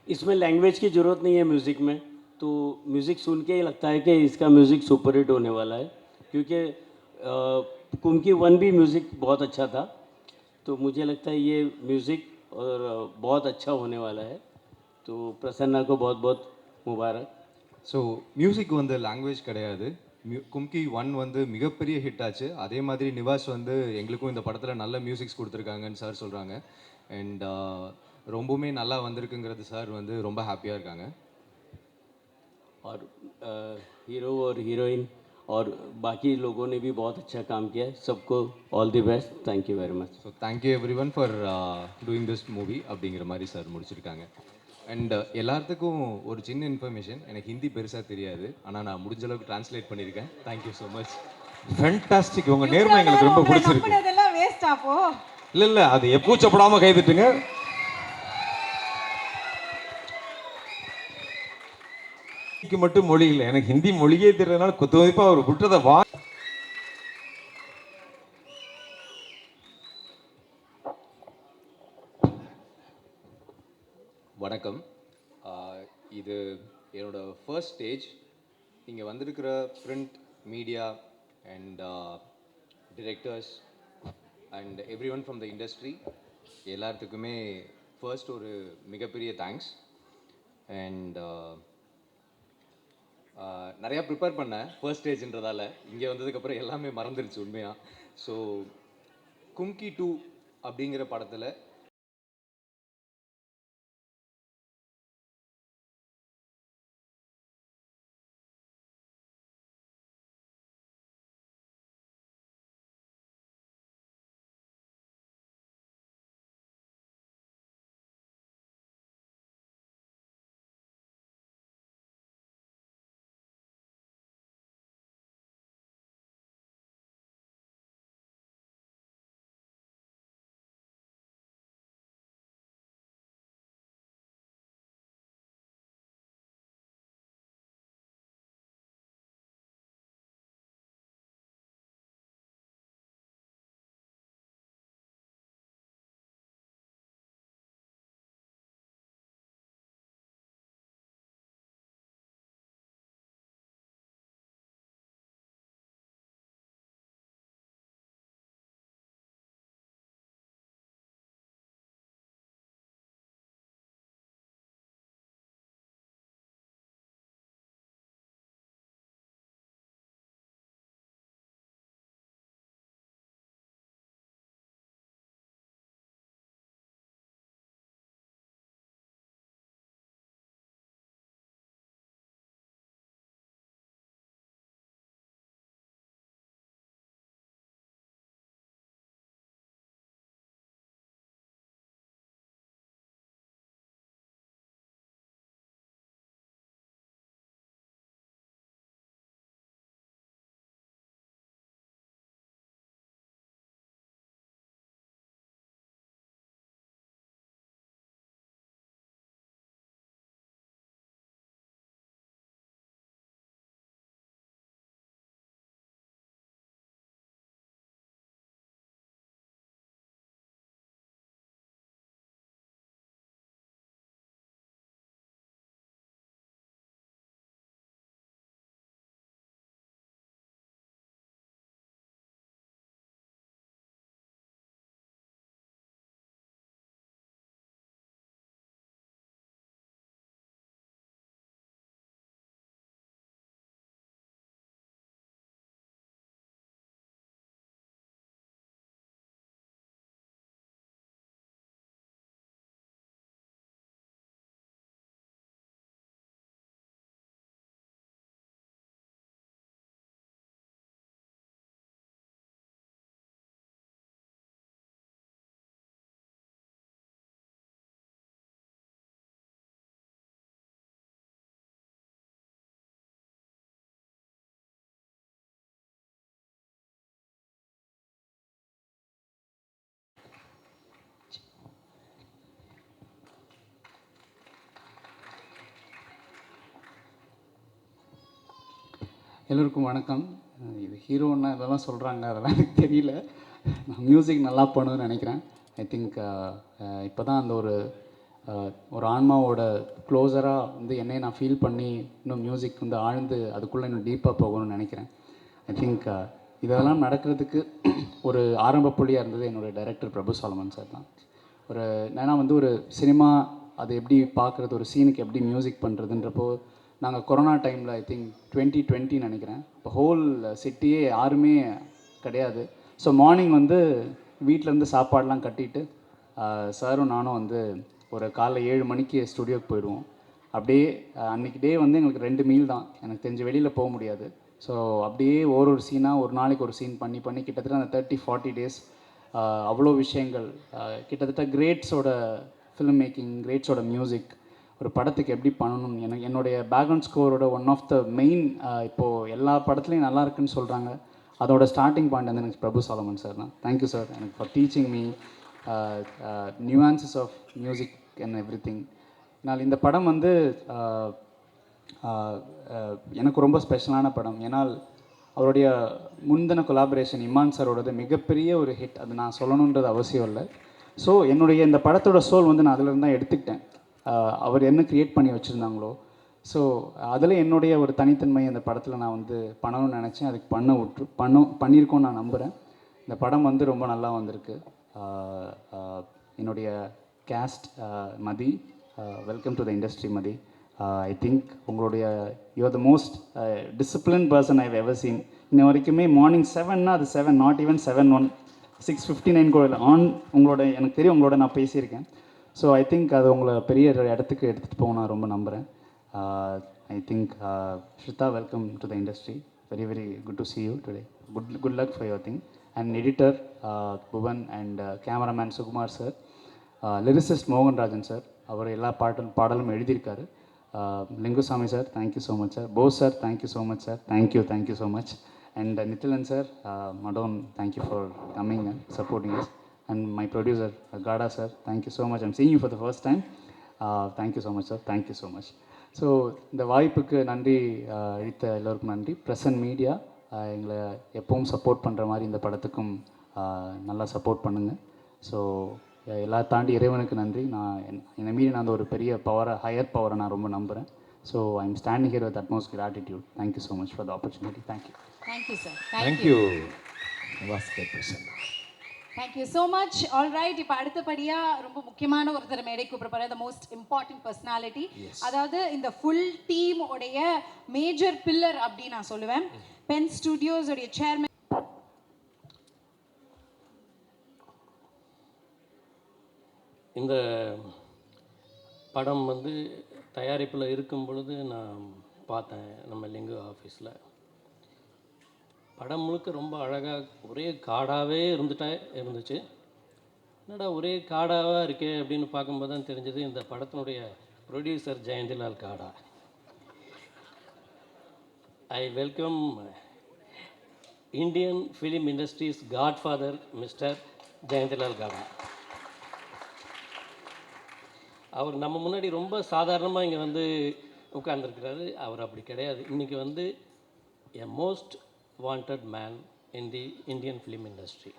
इसमें language की ज़रूरत नहीं है म्यूज़िक में, तो म्यूज़िक सुन के ही लगता है कि इसका म्यूज़िक सुपर हिट होने वाला है, क्योंकि कुम्की 1 भी म्यूज़िक बहुत अच्छा था, तो मुझे लगता है ये म्यूज़िक और बहुत अच्छा होने वाला है, तो प्रसन्ना को बहुत बहुत मुबारक. ஸோ மியூசிக் வந்து லாங்குவேஜ் கிடையாது. கும்கி 1 வந்து மிகப்பெரிய ஹிட் ஆச்சு. அதே மாதிரி நிவாஸ் வந்து எங்களுக்கும் இந்த படத்தில் நல்ல மியூசிக்ஸ் கொடுத்துருக்காங்கன்னு சார் சொல்கிறாங்க. அண்ட் ரொம்பவுமே நல்லா வந்திருக்குங்கிறது சார் வந்து ரொம்ப ஹாப்பியாக இருக்காங்க. और हीरो और हीरोइन और बाकी लोगों ने भी बहुत अच्छा काम किया है. सबको all the best. Thank you very much. So thank you every one for doing this movie அப்படிங்கிற மாதிரி சார் முடிச்சிருக்காங்க. அண்ட் எல்லாத்துக்கும் ஒரு சின்ன இன்ஃபர்மேஷன், எனக்கு ஹிந்தி பெருசாக தெரியாது, ஆனால் நான் முடிஞ்ச அளவுக்கு ட்ரான்ஸ்லேட் பண்ணியிருக்கேன். Thank you so much. ஃபேண்டாஸ்டிக். உங்க நேர்மை எங்களுக்கு ரொம்ப பிடிச்சிருக்கு. நம்பினதெல்லாம் வேஸ்ட் ஆப்போ. இல்ல அது கூச்சப்படாம கைதட்டுங்க. ஹிந்திக்கு மட்டும் மொழி இல்லை, எனக்கு ஹிந்தி மொழியே தெரியறதுனால குத்து மதிப்பா அவர் விட்டதை வணக்கம். இது என்னோட ஃபர்ஸ்ட் ஸ்டேஜ். இங்கே வந்திருக்கிற print media and directors and every one from the industry எல்லாத்துக்குமே ஃபர்ஸ்ட் ஒரு மிகப்பெரிய தேங்க்ஸ். அண்ட் நிறையா ப்ரிப்பேர் பண்ணேன் ஃபர்ஸ்ட் ஸ்டேஜ்ன்றதால. இங்கே வந்ததுக்கப்புறம் எல்லாமே மறந்துருச்சு உண்மையாக. ஸோ கும்கி 2 அப்படிங்கிற படத்தில் எல்லோருக்கும் வணக்கம். இது ஹீரோன்னா இதெல்லாம் சொல்கிறாங்க, அதெல்லாம் எனக்கு தெரியல. நான் மியூசிக் நல்லா பண்ணுவேன்னு நினைக்கிறேன். ஐ திங்க் இப்போ தான் அந்த ஒரு ஆன்மாவோட க்ளோஸராக வந்து என்னை நான் ஃபீல் பண்ணி இன்னும் மியூசிக் வந்து ஆழ்ந்து அதுக்குள்ளே இன்னும் டீப்பாக போகணும்னு நினைக்கிறேன். ஐ திங்க் இதெல்லாம் நடக்கிறதுக்கு ஒரு ஆரம்ப புள்ளியாக இருந்தது என்னோடய டைரக்டர் பிரபு சாலமன் சார் தான். ஏன்னா வந்து ஒரு சினிமா அது எப்படி பார்க்குறது, ஒரு சீனுக்கு எப்படி மியூசிக் பண்ணுறதுன்றப்போ நாங்கள் கொரோனா டைமில் ஐ திங்க் 2020 நினைக்கிறேன். இப்போ ஹோல் சிட்டியே யாருமே கிடையாது. ஸோ மார்னிங் வந்து வீட்டிலேருந்து சாப்பாடெலாம் கட்டிட்டு சாரும் நானும் வந்து ஒரு காலைல 7 மணிக்கு ஸ்டுடியோக்கு போயிடுவோம். அப்படியே அன்றைக்கி டே வந்து எங்களுக்கு 2 மீல் தான், எனக்கு தெரிஞ்ச வெளியில் போக முடியாது. ஸோ அப்படியே ஒரு சீனாக ஒரு நாளைக்கு ஒரு சீன் பண்ணி பண்ணி கிட்டத்தட்ட அந்த 30-40 டேஸ் அவ்வளோ விஷயங்கள், கிட்டத்தட்ட கிரேட்ஸோட ஃபிலிம் மேக்கிங், கிரேட்ஸோட மியூசிக், ஒரு படத்துக்கு எப்படி பண்ணணும். என்னுடைய பேக்ரவுண்ட் ஸ்கோரோட ஒன் ஆஃப் த மெயின், இப்போது எல்லா படத்துலையும் நல்லா இருக்குன்னு சொல்கிறாங்க, அதோட ஸ்டார்டிங் பாயிண்ட் வந்து எனக்கு பிரபு சாலமன் சார் தான். தேங்க்யூ சார், எனக்கு for teaching me nuances of music and everything. நான் இந்த படம் வந்து எனக்கு ரொம்ப ஸ்பெஷலான படம். ஏன்னால் அவருடைய முந்தின கொலாபரேஷன் இமான் சாரோடது மிகப்பெரிய ஒரு ஹிட். அது நான் சொல்லணுன்றது அவசியம் இல்லை. ஸோ என்னுடைய இந்த படத்தோட சோல் வந்து நான் அதிலிருந்து தான் எடுத்துக்கிட்டேன். அவர் என்ன க்ரியேட் பண்ணி வச்சுருந்தாங்களோ, ஸோ அதில் என்னுடைய ஒரு தனித்தன்மை அந்த படத்தில் நான் வந்து பண்ணணும்னு நினச்சேன். அதுக்கு பண்ணியிருக்கோன்னு நான் நம்புகிறேன். இந்த படம் வந்து ரொம்ப நல்லா வந்திருக்கு. என்னுடைய cast Mathi, welcome to the industry Mathi. I think உங்களுடைய you're the most discipline person I've ever seen. இன்ன வரைக்குமே மார்னிங் 7னா அது 7, நாட் ஈவன் 7:01, 6:59 கூட ஆன் உங்களோட, எனக்கு தெரியும் உங்களோட நான் பேசியிருக்கேன். ஸோ ஐ திங்க் அது உங்களை பெரிய இடத்துக்கு எடுத்துகிட்டு போக நான் ரொம்ப நம்புகிறேன். I think Shruta, welcome to the industry. Very very good to see you today. Good luck for your thing. And editor Bhuvan and cameraman Sukumar sir, lyricist Mohanrajan sir, அவர் எல்லா பாடலும் எழுதியிருக்காரு. Lingusamy sir, thank you so much sir. Bose sir, thank you so much sir. Thank you so much. And Nithilan sir, Madonne, thank you for coming and supporting us. And my producer, Gada sir, thank you so much. I'm seeing you for the first time. Thank you so much, sir. Thank you so much. So இந்த வாய்ப்புக்கு நன்றி அளித்த எல்லோருக்கும் நன்றி. Present media எங்களை எப்பவும் support பண்ணுற மாதிரி இந்த படத்துக்கும் நல்லா சப்போர்ட் பண்ணுங்கள். ஸோ எல்லா தாண்டி இறைவனுக்கு நன்றி. என்னை மீறி நான் ஒரு பெரிய பவரை, ஹையர் பவரை நான் ரொம்ப நம்புகிறேன். So I am standing here with utmost gratitude. Thank you so much for the opportunity. Thank you sir. Thank you Bhaskar Prasanna. Thank you so much. All right, இப்போ அடுத்தபடியாக ரொம்ப முக்கியமான ஒருத்தர் மேடை கூப்பிட த மோஸ்ட் இம்பார்ட்டன்ட் பர்சனாலிட்டி. அதாவது இந்த ஃபுல் டீம் உடைய மேஜர் பில்லர் அப்படின்னு நான் சொல்லுவேன். பென் ஸ்டுடியோஸ் உடைய சேர்மன். இந்த படம் வந்து தயாரிப்பில் இருக்கும் பொழுது நான் பார்த்தேன் நம்ம லிங்கு ஆஃபீஸில். படம் முழுக்க ரொம்ப அழகாக ஒரே காடாகவே இருந்துச்சு. என்னடா ஒரே காடாவாக இருக்கே அப்படின்னு பார்க்கும்போது தான் தெரிஞ்சது இந்த படத்தினுடைய ப்ரொடியூசர் ஜெயந்திலால் காடா. I welcome Indian film industries Godfather mister Jayantilal காடா. அவர் நம்ம முன்னாடி ரொம்ப சாதாரணமாக இங்கே வந்து உட்கார்ந்துருக்கிறாரு. அவர் அப்படி கிடையாது. இன்றைக்கி வந்து a most wanted man in the Indian film industry.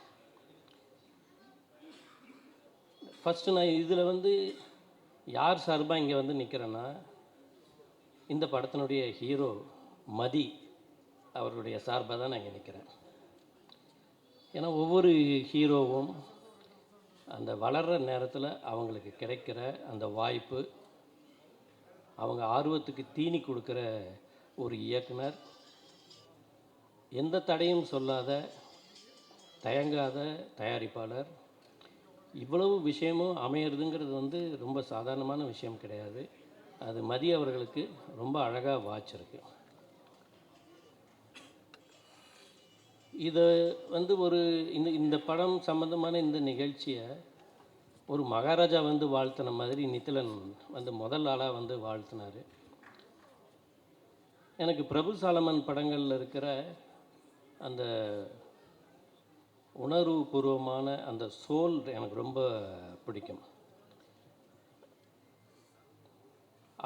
First நான் இதில் வந்து யார் சார்பாக இங்கே வந்து நிற்கிறேன்னா, இந்த படத்தினுடைய ஹீரோ மதி அவருடைய சார்பாக தான் நான் இங்கே நிற்கிறேன். ஏன்னா ஒவ்வொரு ஹீரோவும் அந்த வளர்கிற நேரத்தில் அவங்களுக்கு கிடைக்கிற அந்த வாய்ப்பு, அவங்க ஆர்வத்துக்கு தீனி கொடுக்குற ஒரு இயக்குனர், எந்த தடையும் சொல்லாத தயங்காத தயாரிப்பாளர், இவ்வளவு விஷயமும் அமையிறதுங்கிறது வந்து ரொம்ப சாதாரணமான விஷயம் கிடையாது. அது மதி அவர்களுக்கு ரொம்ப அழகாக வாய்ச்சிருக்கு. இதை வந்து இந்த படம் சம்மந்தமான இந்த நிகழ்ச்சியை ஒரு மகாராஜா வந்து வாழ்த்தின மாதிரி நித்திலன் வந்து முதல் ஆளாக வந்து வாழ்த்தினார். எனக்கு பிரபு சாலமன் படங்களில் இருக்கிற அந்த உணர்வுபூர்வமான அந்த சோல் எனக்கு ரொம்ப பிடிக்கும்.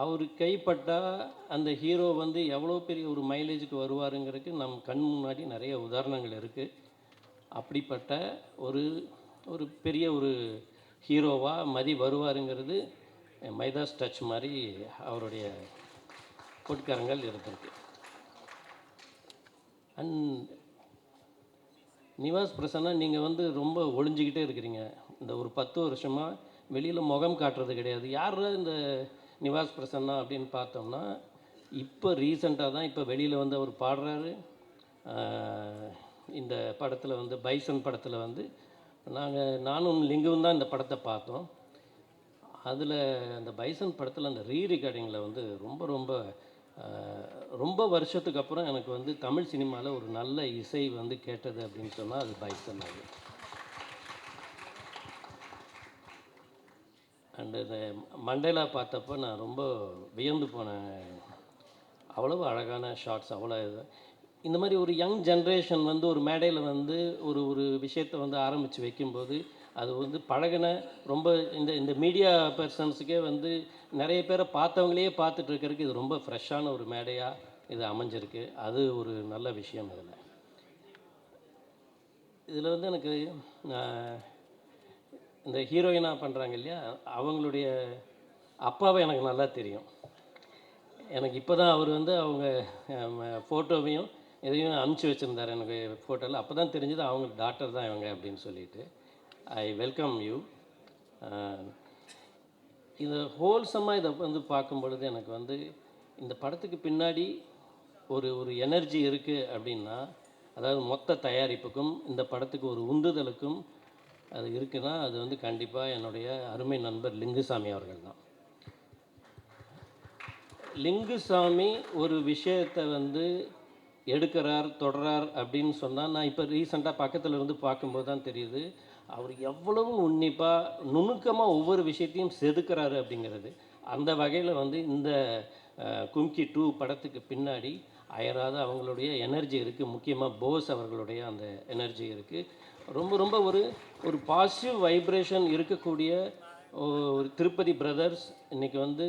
அவர் கைப்பட்டால் அந்த ஹீரோ வந்து எவ்வளோ பெரிய ஒரு மைலேஜுக்கு வருவாருங்கிறதுக்கு நம் கண் முன்னாடி நிறைய உதாரணங்கள் இருக்குது. அப்படிப்பட்ட ஒரு ஒரு பெரிய ஒரு ஹீரோவாக மதி வருவாருங்கிறது மைதாஸ் டச் மாதிரி அவருடைய பொற்கரங்கள் இருந்திருக்கு. அண்ட் நிவாஸ் பிரசன்னா, நீங்கள் வந்து ரொம்ப ஒளிஞ்சிக்கிட்டே இருக்கிறீங்க. இந்த ஒரு 10 வருஷமாக வெளியில் முகம் காட்டுறது கிடையாது. யார் இந்த நிவாஸ் பிரசன்னா அப்படின்னு பார்த்தோம்னா, இப்போ ரீசெண்டாக தான் இப்போ வெளியில் வந்து அவர் பாடுறாரு. இந்த படத்தில் வந்து பைசன் படத்தில் வந்து நானும் லிங்குவும் தான் இந்த படத்தை பார்த்தோம். அதில் அந்த பைசன் படத்தில் அந்த ரெக்கார்டிங்கில் வந்து ரொம்ப வருஷத்துக்கு அப்புறம் எனக்கு வந்து தமிழ் சினிமாவில் ஒரு நல்ல இசை வந்து கேட்டது அப்படின்னு சொன்னால் அது பைசன் அது. அண்டு இந்த மண்டேலா பார்த்தப்போ நான் ரொம்ப வியந்து போனேன். அவ்வளவு அழகான ஷார்ட்ஸ், அவ்வளோ இது. இந்த மாதிரி ஒரு யங் ஜென்ரேஷன் வந்து ஒரு மேடையில் வந்து ஒரு விஷயத்தை வந்து ஆரம்பித்து வைக்கும்போது அது வந்து பழகின ரொம்ப இந்த மீடியா பர்சன்ஸுக்கே வந்து நிறைய பேரை பார்த்தவங்களையே பார்த்துட்டு இருக்கிறதுக்கு இது ரொம்ப ஃப்ரெஷ்ஷான ஒரு மேடையாக இது அமைஞ்சிருக்கு. அது ஒரு நல்ல விஷயம். இதில் வந்து எனக்கு இந்த ஹீரோயினாக பண்ணுறாங்க இல்லையா, அவங்களுடைய அப்பாவை எனக்கு நல்லா தெரியும். எனக்கு இப்போ தான் அவர் வந்து அவங்க ஃபோட்டோவையும் எதையும் அனுப்பிச்சி வச்சுருந்தார் எனக்கு ஃபோட்டோவில். அப்போ தான் தெரிஞ்சது அவங்க டாக்டர் தான் இவங்க அப்படின்னு சொல்லிட்டு. I welcome you. இது ஹோல்சமாக இதை வந்து பார்க்கும் பொழுது எனக்கு வந்து இந்த படத்துக்கு பின்னாடி ஒரு எனர்ஜி இருக்குது அப்படின்னா, அதாவது மொத்த தயாரிப்புக்கும் இந்த படத்துக்கு ஒரு உந்துதலுக்கும் அது இருக்குன்னா அது வந்து கண்டிப்பாக என்னுடைய அருமை நண்பர் லிங்குசாமி அவர்கள் தான். லிங்குசாமி ஒரு விஷயத்தை வந்து எடுக்கிறார், தொடரார் அப்படின்னு சொன்னால், நான் இப்போ ரீசெண்டாக பக்கத்தில் இருந்து பார்க்கும்போது தான் தெரியுது அவர் எவ்வளவு உன்னிப்பாக நுணுக்கமாக ஒவ்வொரு விஷயத்தையும் செதுக்கிறாரு அப்படிங்கிறது. அந்த வகையில் வந்து இந்த கும்கி 2 படத்துக்கு பின்னாடி அயராத அவங்களுடைய எனர்ஜி இருக்குது. முக்கியமாக போஸ் அவர்களுடைய அந்த எனர்ஜி இருக்குது. ரொம்ப ஒரு பாசிட்டிவ் வைப்ரேஷன் இருக்கக்கூடிய ஒரு திருப்பதி பிரதர்ஸ் இன்றைக்கி வந்து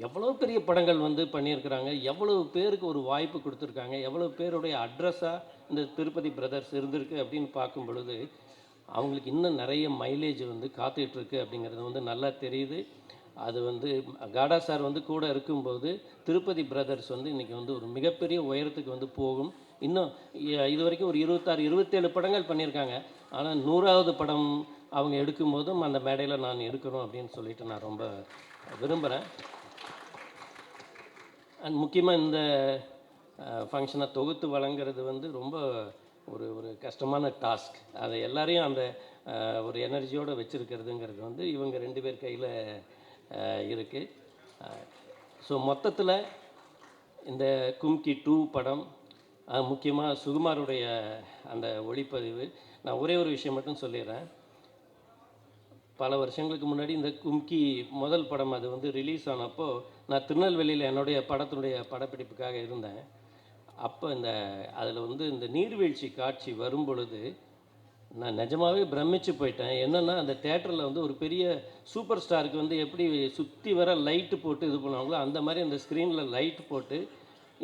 எவ்வளோ பெரிய படங்கள் வந்து பண்ணியிருக்கிறாங்க, எவ்வளவு பேருக்கு ஒரு வாய்ப்பு கொடுத்துருக்காங்க, எவ்வளோ பேருடைய அட்ரஸாக இந்த திருப்பதி பிரதர்ஸ் இருந்திருக்கு அப்படின்னு பார்க்கும் பொழுது அவங்களுக்கு இன்னும் நிறைய மைலேஜ் வந்து காத்துட்ருக்கு அப்படிங்கிறது வந்து நல்லா தெரியுது. அது வந்து காடா சார் வந்து கூட இருக்கும்போது திருப்பதி பிரதர்ஸ் வந்து இன்றைக்கி வந்து ஒரு மிகப்பெரிய உயரத்துக்கு வந்து போகும். இன்னும் இது வரைக்கும் ஒரு 26-27 படங்கள் பண்ணியிருக்காங்க. ஆனால் 100வது படம் அவங்க எடுக்கும்போதும் அந்த மேடையில் நான் இருக்கணும் அப்படின்னு சொல்லிட்டு நான் ரொம்ப விரும்புகிறேன். அண்ட் முக்கியமாக இந்த ஃபங்க்ஷனை தொகுத்து வழங்குறது வந்து ரொம்ப ஒரு கஷ்டமான டாஸ்க். அதை எல்லாரையும் அந்த ஒரு எனர்ஜியோடு வச்சுருக்கிறதுங்கிறது வந்து இவங்க 2 பேர் கையில் இருக்குது. ஸோ மொத்தத்தில் இந்த கும்கி 2 படம், முக்கியமாக சுகுமாருடைய அந்த ஒளிப்பதிவு, நான் ஒரே ஒரு விஷயம் மட்டும் சொல்லிடுறேன். பல வருஷங்களுக்கு முன்னாடி இந்த கும்கி முதல் படம் அது வந்து ரிலீஸ் ஆனப்போ நான் திருநெல்வேலியில் என்னுடைய படத்தினுடைய படப்பிடிப்புக்காக இருந்தேன். அப்போ அதில் வந்து இந்த நீர்வீழ்ச்சி காட்சி வரும் பொழுது நான் நிஜமாகவே பிரமிச்சு போயிட்டேன். என்னென்னா அந்த தேட்டரில் வந்து ஒரு பெரிய சூப்பர் ஸ்டாருக்கு வந்து எப்படி சுற்றி வர லைட்டு போட்டு இது பண்ணுவாங்களோ அந்த மாதிரி அந்த ஸ்க்ரீனில் லைட்டு போட்டு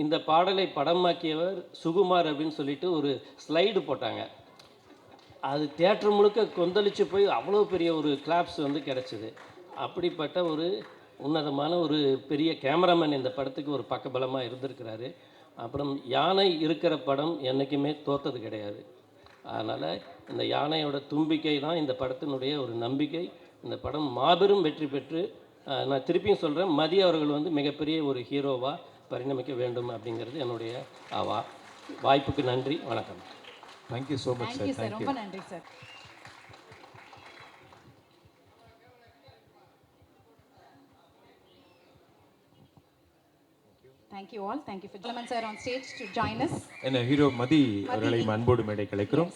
இந்த பாடலை படமாக்கியவர் சுகுமார் அப்படின்னு சொல்லிட்டு ஒரு ஸ்லைடு போட்டாங்க. அது தியேட்டர் முழுக்க கொந்தளிச்சு போய் அவ்வளோ பெரிய ஒரு கிளாப்ஸ் வந்து கிடச்சிது. அப்படிப்பட்ட ஒரு உன்னதமான ஒரு பெரிய கேமராமேன் இந்த படத்துக்கு ஒரு பக்கபலமாக இருந்திருக்கிறாரு. அப்புறம் யானை இருக்கிற படம் என்றைக்குமே தோற்றது கிடையாது. அதனால் இந்த யானையோட தும்பிக்கை தான் இந்த படத்தினுடைய ஒரு நம்பிக்கை. இந்த படம் மாபெரும் வெற்றி பெற்று, நான் திருப்பியும் சொல்கிறேன், மதி அவர்கள் வந்து மிகப்பெரிய ஒரு ஹீரோவாக பரிணமிக்க வேண்டும் அப்படிங்கிறது என்னுடைய வாய்ப்புக்கு நன்றி. வணக்கம். Thank you so much sir. Sir, ரொம்ப நன்றி sir. Thank you all. Thank you for Gentleman sir on stage to join us. என்ன ஹீரோ மதி அவர்களை அன்போடு மேடை கலைக்கிறோம்.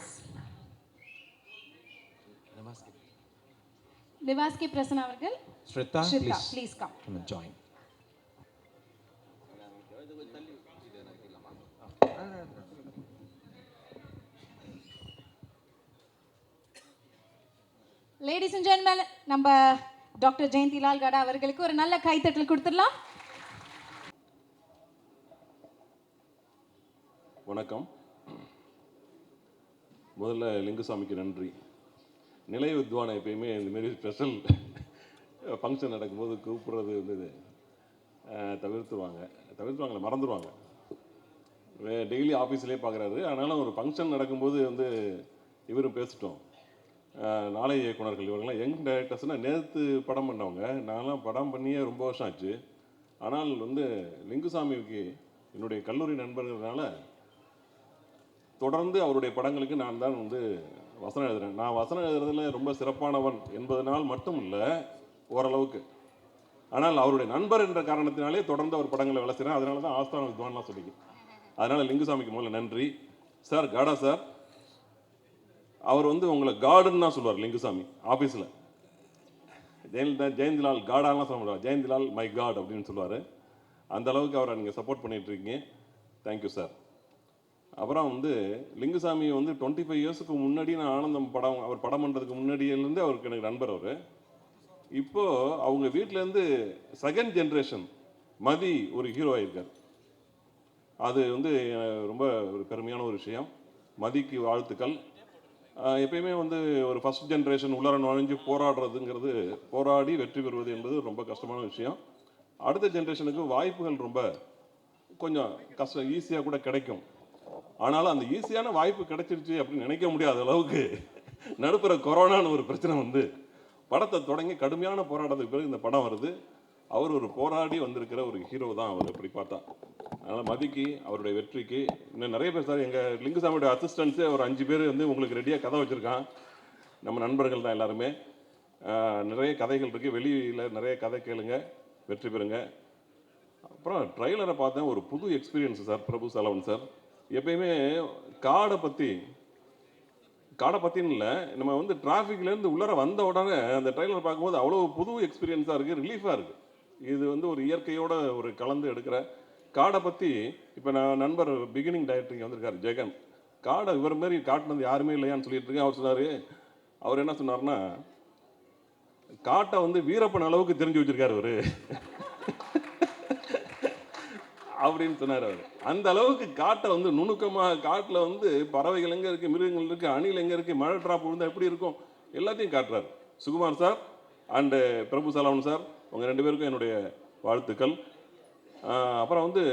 நிவாஸ்கி பிரசன்னா அவர்கள், Sritha please come. Come and join. Ladies and gentlemen, நம்ம டாக்டர் ஜெயந்திலால் காடா அவர்களுக்கு ஒரு நல்ல கைத்தட்டல் கொடுத்துடலாம். வணக்கம். முதல்ல லிங்குசாமிக்கு நன்றி. நிலை வித்வானை எப்பயுமே இந்தமாரி ஸ்பெஷல் ஃபங்க்ஷன் நடக்கும்போது கூப்பிட்றது வந்து தவிர்த்துவாங்களே, மறந்துடுவாங்க. டெய்லி ஆஃபீஸ்லேயே பார்க்குறாரு. ஆனாலும் ஒரு ஃபங்க்ஷன் நடக்கும்போது வந்து இவரும் பேசிட்டோம். நாளை இயக்குனர்கள் இவங்கெல்லாம் யங் டைரக்டர்ஸ்னால் நேற்று படம் பண்ணவங்க. நான்லாம் படம் பண்ணியே ரொம்ப வருஷம் ஆச்சு. ஆனால் வந்து லிங்குசாமிக்கு என்னுடைய கல்லூரி நண்பர்களால் தொடர்ந்து அவருடைய படங்களுக்கு நான் தான் வந்து வசனம் எழுதுகிறேன். நான் வசனம் எழுதுறதுல ரொம்ப சிறப்பானவன் என்பதனால் மட்டும் இல்லை, ஓரளவுக்கு. ஆனால் அவருடைய நண்பர் என்ற காரணத்தினாலே தொடர்ந்து அவர் படங்களை வேலை செய்கிறேன். அதனால தான் ஆஸ்தான வித்வான்லாம் சொல்லிங்க. அதனால் லிங்குசாமிக்கு முதல்ல நன்றி. சார், காடா சார், அவர் வந்து உங்களை காடுன்னு தான் சொல்லுவார் லிங்குசாமி ஆஃபீஸில். ஜெயந்திலால் காடாலாம் சொல்ல முடியாது, ஜெயந்திலால் மை காட் அப்படின்னு சொல்லுவார். அந்த அளவுக்கு அவரை நீங்கள் சப்போர்ட் பண்ணிகிட்ருக்கீங்க. Thank you sir. அப்புறம் வந்து லிங்குசாமி வந்து 25 இயர்ஸுக்கு முன்னாடி நான் ஆனந்தம் படம் அவர் படம் பண்ணுறதுக்கு முன்னாடியிலேருந்து அவருக்கு எனக்கு நண்பர் அவர். இப்போது அவங்க வீட்டிலேருந்து செகண்ட் ஜென்ரேஷன் மதி ஒரு ஹீரோ ஆகியிருக்கார். அது வந்து ரொம்ப ஒரு பெருமையான ஒரு விஷயம். மதிக்கு வாழ்த்துக்கள். எப்பயுமே வந்து ஒரு ஃபஸ்ட் ஜென்ரேஷன் உள்ளர நுழைஞ்சு போராடுறதுங்கிறது, போராடி வெற்றி பெறுவது என்பது ரொம்ப கஷ்டமான விஷயம். அடுத்த ஜென்ரேஷனுக்கு வாய்ப்புகள் ரொம்ப கொஞ்சம் கஷ்டம், ஈஸியாக கூட கிடைக்கும். ஆனாலும் அந்த ஈஸியான வாய்ப்பு கிடைச்சிருச்சு அப்படின்னு நினைக்க முடியாத அளவுக்கு நடுப்புற கொரோனான்னு ஒரு பிரச்சனை வந்து படத்தை தொடங்கி கடுமையான போராட்டத்துக்கு பிறகு இந்த படம் வருது. அவர் ஒரு போராடி வந்திருக்கிற ஒரு ஹீரோ தான் அவர், அப்படி பார்த்தா. அதனால் மதிக்கு அவருடைய வெற்றிக்கு இன்னும் நிறைய பேர் சார், எங்கள் லிங்குசாமியோட அசிஸ்டன்ஸே ஒரு 5 பேர் வந்து உங்களுக்கு ரெடியாக கதை வச்சுருக்கான். நம்ம நண்பர்கள் தான் எல்லாருமே. நிறைய கதைகள் இருக்குது, வெளியில் நிறைய கதை கேளுங்க, வெற்றி பெறுங்க. அப்புறம் ட்ரைலரை பார்த்தேன், ஒரு புது எக்ஸ்பீரியன்ஸ் சார். பிரபு சலவன் சார் எப்பயுமே காடை பற்றின்னு இல்லை, நம்ம வந்து டிராஃபிக்லேருந்து உள்ளர வந்த உடனே அந்த ட்ரைலர் பார்க்கும்போது அவ்வளோ புது எக்ஸ்பீரியன்ஸாக இருக்குது, ரிலீஃபாக இருக்குது. இது வந்து ஒரு இயற்கையோட ஒரு கலந்து எடுக்கிற காடை பற்றி. இப்போ நான் நண்பர் பிகினிங் டைரக்டர் வந்திருக்காரு ஜெகன். காடை இவர் மாரி காட்டினது யாருமே இல்லையான்னு சொல்லிட்டு இருக்கேன். அவர் சொன்னார், அவர் என்ன சொன்னார்னா, காட்டை வந்து வீரப்பன் அளவுக்கு தெரிஞ்சு வச்சிருக்காரு அவர் அப்படின்னு சொன்னார் அவர். அந்த அளவுக்கு காட்டை வந்து நுணுக்கமாக, காட்டில் வந்து பறவைகள் எங்கே இருக்குது, மிருகங்கள் இருக்குது, அணில் எங்கே இருக்குது, மழை ட்ராப் விழுந்தால் எப்படி இருக்கும், எல்லாத்தையும் காட்டுறாரு. Sukumar sir and Prabhu Salavan sir, உங்கள் 2 பேருக்கும் என்னுடைய வாழ்த்துக்கள். அப்புறம் வந்து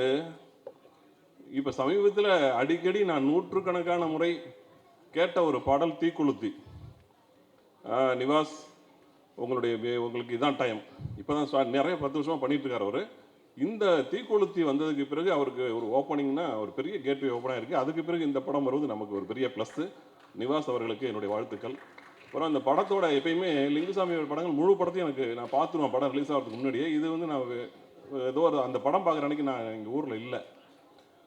இப்போ சமீபத்தில் அடிக்கடி நான் நூற்றுக்கணக்கான முறை கேட்ட ஒரு பாடல் தீக்குளுத்தி. நிவாஸ், உங்களுக்கு இதான் டைம். இப்போ தான் நிறைய 10 வருஷமாக பண்ணிகிட்ருக்கார் அவர். இந்த தீக்குளுத்தி வந்ததுக்கு பிறகு அவருக்கு ஒரு ஓப்பனிங்னா ஒரு பெரிய கேட்வே ஓப்பனாக இருக்குது. அதுக்கு பிறகு இந்த படம் வருவது நமக்கு ஒரு பெரிய ப்ளஸ்ஸு. நிவாஸ் அவர்களுக்கு என்னுடைய வாழ்த்துக்கள். அப்புறம் அந்த படத்தோட எப்பயுமே லிங்குசாமியோட படங்கள் முழு படத்தையும் எனக்கு நான் பார்த்துருவேன் படம் ரிலீஸ் ஆகிறதுக்கு முன்னாடியே. இது வந்து நான் ஏதோ ஒரு அந்த படம் பார்க்குற அன்றைக்கி நான் எங்கள் ஊரில் இல்லை,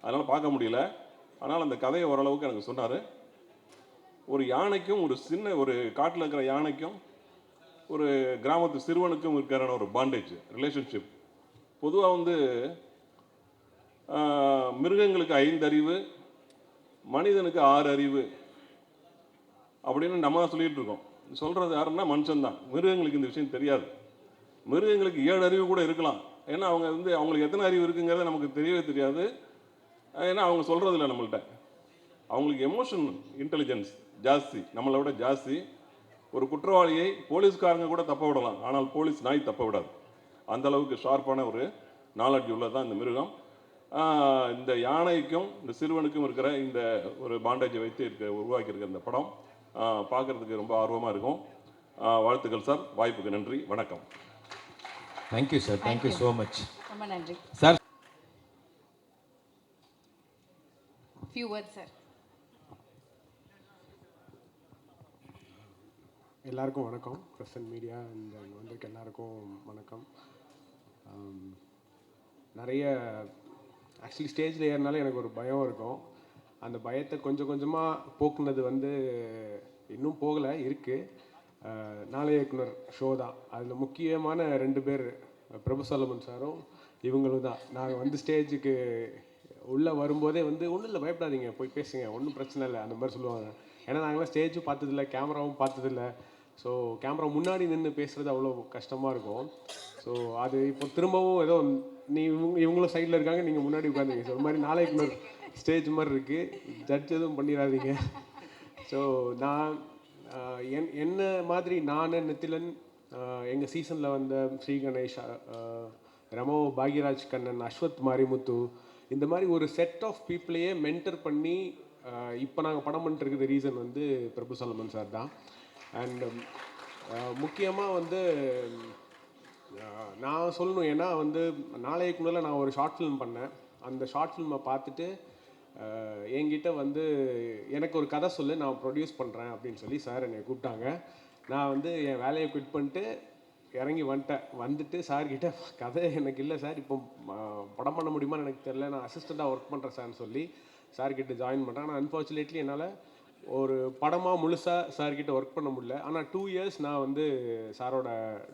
அதனால் பார்க்க முடியல. ஆனால் அந்த கதையை ஓரளவுக்கு எனக்கு சொன்னார். ஒரு யானைக்கும் ஒரு சின்ன ஒரு காட்டில் இருக்கிற யானைக்கும் ஒரு கிராமத்து சிறுவனுக்கும் இருக்கிற ஒரு பாண்டேஜ் ரிலேஷன்ஷிப். பொதுவாக வந்து மிருகங்களுக்கு 5 அறிவு, மனிதனுக்கு 6 அறிவு அப்படின்னு நம்ம தான் சொல்லிகிட்டு இருக்கோம். சொல்கிறது யாருன்னா மனுஷன்தான். மிருகங்களுக்கு இந்த விஷயம் தெரியாது. மிருகங்களுக்கு 7 அறிவு கூட இருக்கலாம். ஏன்னா அவங்க வந்து அவங்களுக்கு எத்தனை அறிவு இருக்குங்கிறத நமக்கு தெரியவே தெரியாது. ஏன்னா அவங்க சொல்கிறது இல்லை நம்மள்கிட்ட. அவங்களுக்கு எமோஷன் இன்டெலிஜென்ஸ் ஜாஸ்தி, நம்மளை விட ஜாஸ்தி. ஒரு குற்றவாளியை போலீஸ்காரங்க கூட தப்ப விடலாம், ஆனால் போலீஸ் நாய் தப்ப விடாது. அந்த அளவுக்கு ஷார்ப்பான ஒரு நாலெட்ஜ் உள்ளதான் இந்த மிருகம். இந்த யானைக்கும் இந்த சிறுவனுக்கும் இருக்கிற இந்த ஒரு பாண்டேஜை வைத்து உருவாக்கியிருக்க இந்த படம் பார்க்குறதுக்கு ரொம்ப ஆர்வமாக இருக்கும். வாழ்த்துக்கள் சார், வாய்ப்புக்கு நன்றி, வணக்கம். Thank you sir, thank you so much. ரொம்ப நன்றி சார். few words sir. எல்லாருக்கும் வணக்கம். பிரசன்ட் மீடியா அண்ட் வந்திருக்க எல்லாருக்கும் வணக்கம். நிறைய ஆக்சுவலி ஸ்டேஜில் ஏறினாலே எனக்கு ஒரு பயம் இருக்கும். அந்த பயத்தை கொஞ்சம் கொஞ்சமாக போக்குனது வந்து இன்னும் போகலை, இருக்குது. நாளை இயக்குனர் ஷோ தான். அதில் முக்கியமான 2 பேர் பிரபு சலமன் சாரும் இவங்களும் தான். நாங்கள் வந்து ஸ்டேஜுக்கு உள்ளே வரும்போதே வந்து ஒன்றும் இல்லை, பயப்படாதீங்க, போய் பேசுங்க, ஒன்றும் பிரச்சனை இல்லை அந்த மாதிரி சொல்லுவாங்க. ஏன்னா நாங்களாம் ஸ்டேஜும் பார்த்ததில்ல, கேமராவும் பார்த்ததில்ல. ஸோ கேமரா முன்னாடி நின்று பேசுகிறது அவ்வளோ கஷ்டமாக இருக்கும். ஸோ அது இப்போ திரும்பவும் ஏதோ இவங்களும் சைடில் இருக்காங்க, நீங்கள் முன்னாடி உட்காந்துங்க சார். ஒரு மாதிரி நாளைக்கு ஸ்டேஜ் மாதிரி இருக்குது, ஜட்ஜ் எதுவும் பண்ணிடாதீங்க. ஸோ நான் என்ன மாதிரி நான் நித்திலன், எங்கள் சீசனில் வந்த ஸ்ரீ கணேஷ், ரமோ, பாக்யராஜ் கண்ணன், அஸ்வத் மாரிமுத்து, இந்த மாதிரி ஒரு செட் ஆஃப் பீப்புளையே மென்டர் பண்ணி இப்போ நாங்கள் படம் பண்ணிட்டுருக்குது ரீசன் வந்து பிரபு சாலமன் சார் தான். அண்ட் முக்கியமாக வந்து நான் சொல்லணும், ஏன்னா வந்து நாளைக்கு முன்னால நான் ஒரு ஷார்ட் ஃபிலிம் பண்ணேன். அந்த ஷார்ட் ஃபிலிமை பார்த்துட்டு என்கிட்ட வந்து எனக்கு ஒரு கதை சொல்லு, நான் ப்ரொடியூஸ் பண்ணுறேன் அப்படின்னு சொல்லி சார் என்னை கூப்பிட்டாங்க. நான் வந்து என் வேலையை குவிட் பண்ணிட்டு இறங்கி வந்துட்டு சார்கிட்ட கதை எனக்கு இல்லை சார், இப்போ படம் பண்ண முடியுமான்னு எனக்கு தெரியல, நான் அசிஸ்டண்ட்டாக ஒர்க் பண்ணுறேன் சார்னு சொல்லி சார்கிட்ட ஜாயின் பண்ணுறேன். ஆனால் அன்ஃபார்ச்சுனேட்லி என்னால் ஒரு படமாக முழுசாக சார்கிட்ட ஒர்க் பண்ண முடியல. ஆனால் 2 இயர்ஸ் நான் வந்து சாரோட